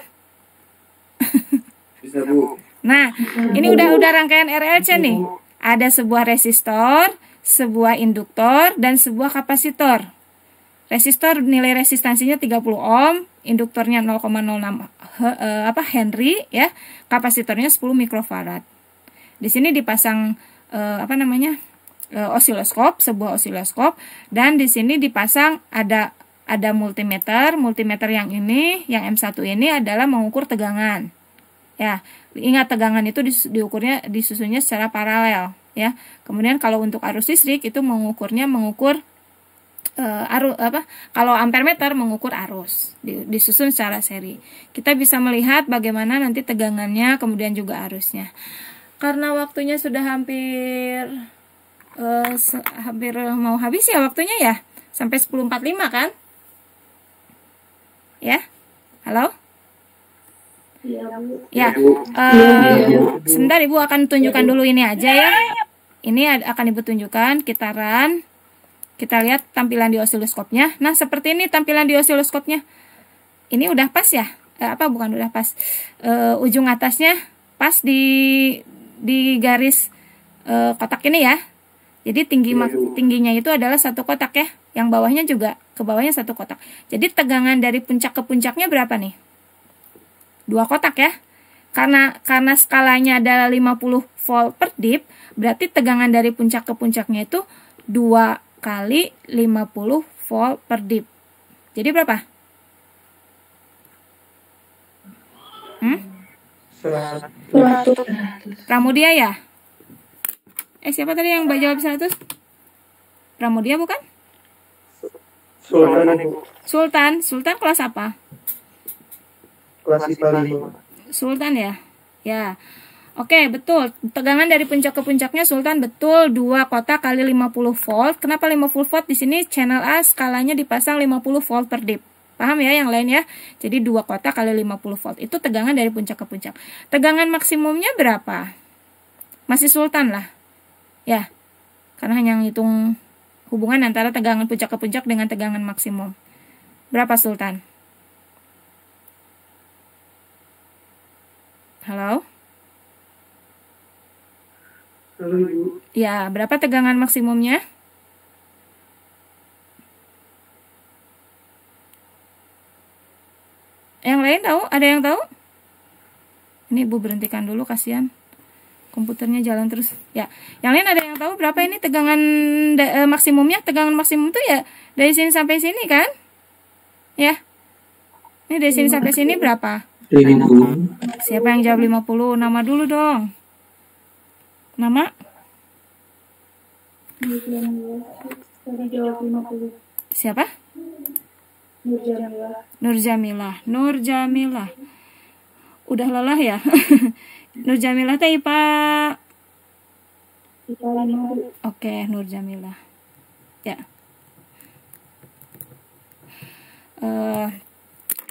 Bisa, Bu. Nah, ini udah rangkaian RLC nih. Ada sebuah resistor, sebuah induktor, dan sebuah kapasitor. Resistor nilai resistansinya 30 ohm, induktornya 0,06 Henry ya, kapasitornya 10 mikrofarad. Di sini dipasang osiloskop, sebuah osiloskop, dan di sini dipasang ada multimeter. Multimeter yang ini, yang M1 ini adalah mengukur tegangan. Ya, ingat tegangan itu disusunnya secara paralel ya. Kemudian kalau untuk arus listrik itu mengukur kalau ampermeter mengukur arus, disusun secara seri. Kita bisa melihat bagaimana nanti tegangannya, kemudian juga arusnya. Karena waktunya sudah hampir mau habis ya waktunya ya, sampai 10.45 kan? Ya, halo? Ya, sebentar Ibu akan tunjukkan dulu ini aja ya. Ini akan Ibu tunjukkan, kita run. Kita lihat tampilan di osiloskopnya. Nah, seperti ini tampilan di osiloskopnya. Ini udah pas ya? Bukan udah pas. Ujung atasnya pas di garis kotak ini ya. Jadi tingginya itu adalah 1 kotak ya. Yang bawahnya juga ke bawahnya 1 kotak. Jadi tegangan dari puncak ke puncaknya berapa nih? 2 kotak ya. Karena skalanya adalah 50 volt per dip, berarti tegangan dari puncak ke puncaknya itu 2 kali 50 volt per dip. Jadi berapa? 100. Pramudia ya? Siapa tadi yang jawab 100? Pramudia bukan? Sultan Ibu. Sultan kelas apa? Kelas IPA 5. Sultan ya? Ya. Oke, betul. Tegangan dari puncak ke puncaknya Sultan betul 2 kotak kali 50 volt. Kenapa 50 volt? Di sini channel A skalanya dipasang 50 volt per dip. Paham ya yang lain ya? Jadi 2 kotak kali 50 volt. Itu tegangan dari puncak ke puncak. Tegangan maksimumnya berapa? Masih Sultan lah. Ya. Karena hanya ngitung hubungan antara tegangan puncak ke puncak dengan tegangan maksimum. Berapa Sultan? Halo? Halo Ibu. Ya, berapa tegangan maksimumnya? Yang lain tahu? Ada yang tahu? Ini Ibu berhentikan dulu, kasihan. Komputernya jalan terus. Ya, yang lain ada yang tahu berapa ini tegangan maksimumnya? Tegangan maksimum itu ya dari sini sampai sini kan? Ya. Ini dari sini sampai sini berapa? 50. Siapa yang jawab 50? Nama dulu dong. Nama? Siapa? Nur Jamilah. Udah lelah ya? Nur Jamilah teh IPA. Oke, Nur Jamilah. Ya.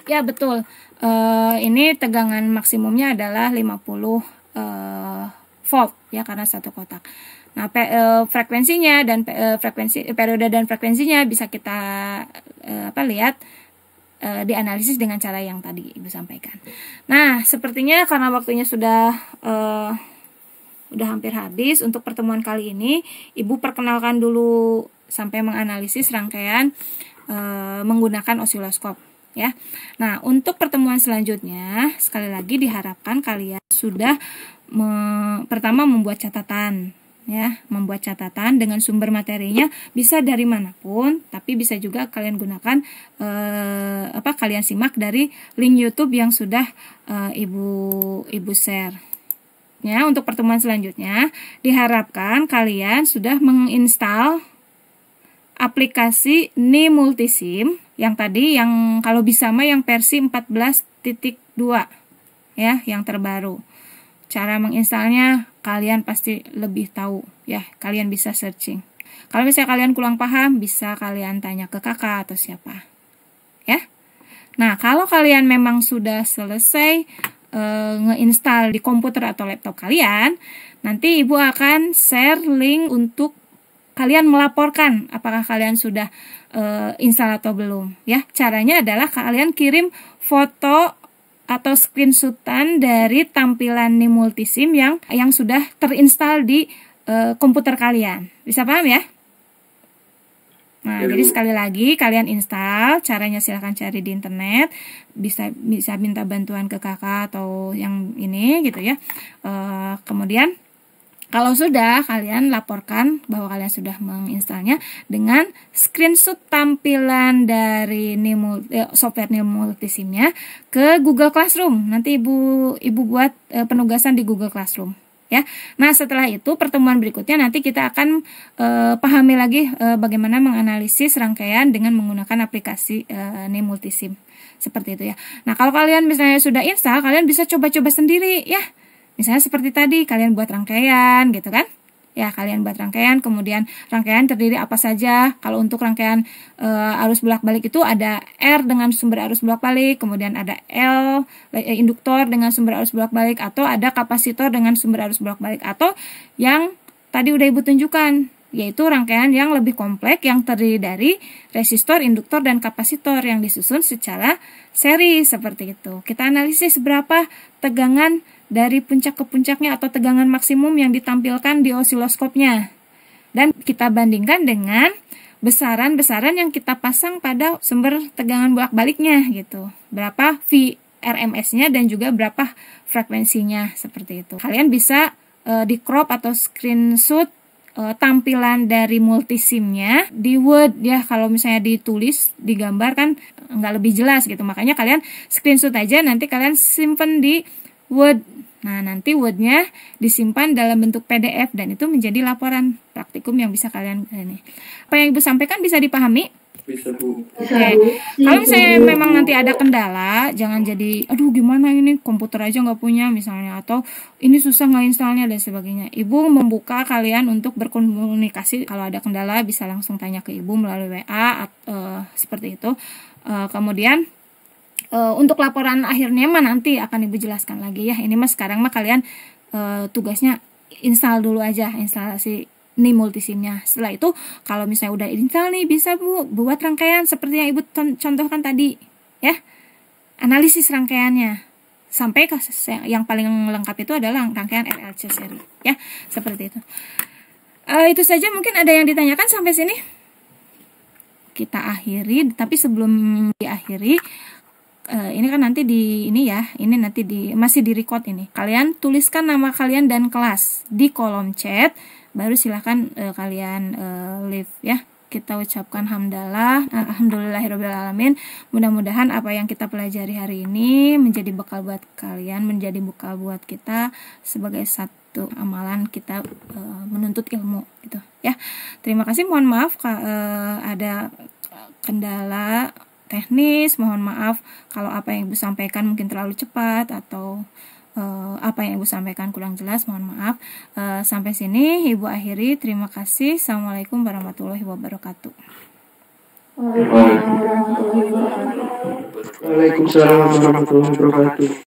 Ya betul. Ini tegangan maksimumnya adalah 50 volt ya karena satu kotak. Nah, frekuensinya dan periode dan frekuensinya bisa kita lihat dianalisis dengan cara yang tadi Ibu sampaikan. Nah, sepertinya karena waktunya sudah hampir habis untuk pertemuan kali ini, Ibu perkenalkan dulu sampai menganalisis rangkaian menggunakan osiloskop ya. Nah, untuk pertemuan selanjutnya sekali lagi diharapkan kalian sudah pertama membuat catatan ya, membuat catatan dengan sumber materinya bisa dari manapun, tapi bisa juga kalian gunakan kalian simak dari link YouTube yang sudah ibu share. Ya, untuk pertemuan selanjutnya diharapkan kalian sudah menginstal aplikasi Ni Multisim yang tadi, yang kalau bisa mah yang versi 14.2 ya, yang terbaru. Cara menginstalnya kalian pasti lebih tahu ya, kalian bisa searching. Kalau misalnya kalian kurang paham, bisa kalian tanya ke kakak atau siapa ya. Nah, kalau kalian memang sudah selesai ngeinstal di komputer atau laptop kalian, nanti Ibu akan share link untuk kalian melaporkan apakah kalian sudah install atau belum ya. Caranya adalah kalian kirim foto atau screenshotan dari tampilan Ni Multisim yang sudah terinstal di komputer kalian. Bisa paham ya? Nah, jadi sekali lagi kalian install, caranya silahkan cari di internet, bisa minta bantuan ke kakak atau yang ini gitu ya. Kemudian kalau sudah, kalian laporkan bahwa kalian sudah menginstalnya dengan screenshot tampilan dari software Ni Multisimnya ke Google Classroom. Nanti ibu buat penugasan di Google Classroom. Ya, nah setelah itu pertemuan berikutnya nanti kita akan pahami lagi bagaimana menganalisis rangkaian dengan menggunakan aplikasi Ni Multisim seperti itu ya. Nah, kalau kalian misalnya sudah install, kalian bisa coba-coba sendiri ya. Misalnya seperti tadi, kalian buat rangkaian gitu kan. Ya, kalian buat rangkaian, kemudian rangkaian terdiri apa saja. Kalau untuk rangkaian arus bolak-balik itu ada R dengan sumber arus bolak-balik, kemudian ada L, induktor dengan sumber arus bolak-balik, atau ada kapasitor dengan sumber arus bolak-balik, atau yang tadi udah Ibu tunjukkan, yaitu rangkaian yang lebih kompleks yang terdiri dari resistor, induktor, dan kapasitor yang disusun secara seri seperti itu. Kita analisis berapa tegangan dari puncak ke puncaknya atau tegangan maksimum yang ditampilkan di osiloskopnya. Dan kita bandingkan dengan besaran-besaran yang kita pasang pada sumber tegangan bolak-baliknya gitu. Berapa VRMS-nya dan juga berapa frekuensinya seperti itu. Kalian bisa di crop atau screenshot tampilan dari multisimnya di Word ya. Kalau misalnya ditulis, digambar kan nggak lebih jelas gitu. Makanya kalian screenshot aja, nanti kalian simpen di Word. Nah, nanti Word-nya disimpan dalam bentuk PDF dan itu menjadi laporan praktikum yang bisa kalian ini. Apa yang Ibu sampaikan bisa dipahami? Bisa Bu. Oke, kalau misalnya memang nanti ada kendala, jangan jadi, aduh gimana ini komputer aja nggak punya misalnya, atau ini susah nggak installnya dan sebagainya. Ibu membuka kalian untuk berkomunikasi. Kalau ada kendala bisa langsung tanya ke ibu melalui WA, seperti itu. Kemudian untuk laporan akhirnya mah nanti akan ibu jelaskan lagi ya. Ini mah sekarang mah kalian tugasnya install dulu aja, instalasi ini multisimnya. Setelah itu kalau misalnya udah install nih, bisa Bu buat rangkaian seperti yang ibu contohkan tadi ya, analisis rangkaiannya sampai ke yang paling lengkap itu adalah rangkaian RLC seri ya, seperti itu. Itu saja, mungkin ada yang ditanyakan sampai sini. Kita akhiri, tapi sebelum diakhiri ini kan nanti di ini ya, ini nanti masih di record ini. Kalian tuliskan nama kalian dan kelas di kolom chat, baru silahkan kalian leave ya. Kita ucapkan alhamdulillahirobbilalamin. Mudah-mudahan apa yang kita pelajari hari ini menjadi bekal buat kalian, menjadi bekal buat kita sebagai satu amalan kita menuntut ilmu gitu ya. Terima kasih. Mohon maaf ada kendala teknis, mohon maaf kalau apa yang ibu sampaikan mungkin terlalu cepat atau apa yang ibu sampaikan kurang jelas, mohon maaf. Sampai sini ibu akhiri. Terima kasih. Assalamualaikum warahmatullahi wabarakatuh. Waalaikumsalam warahmatullahi wabarakatuh.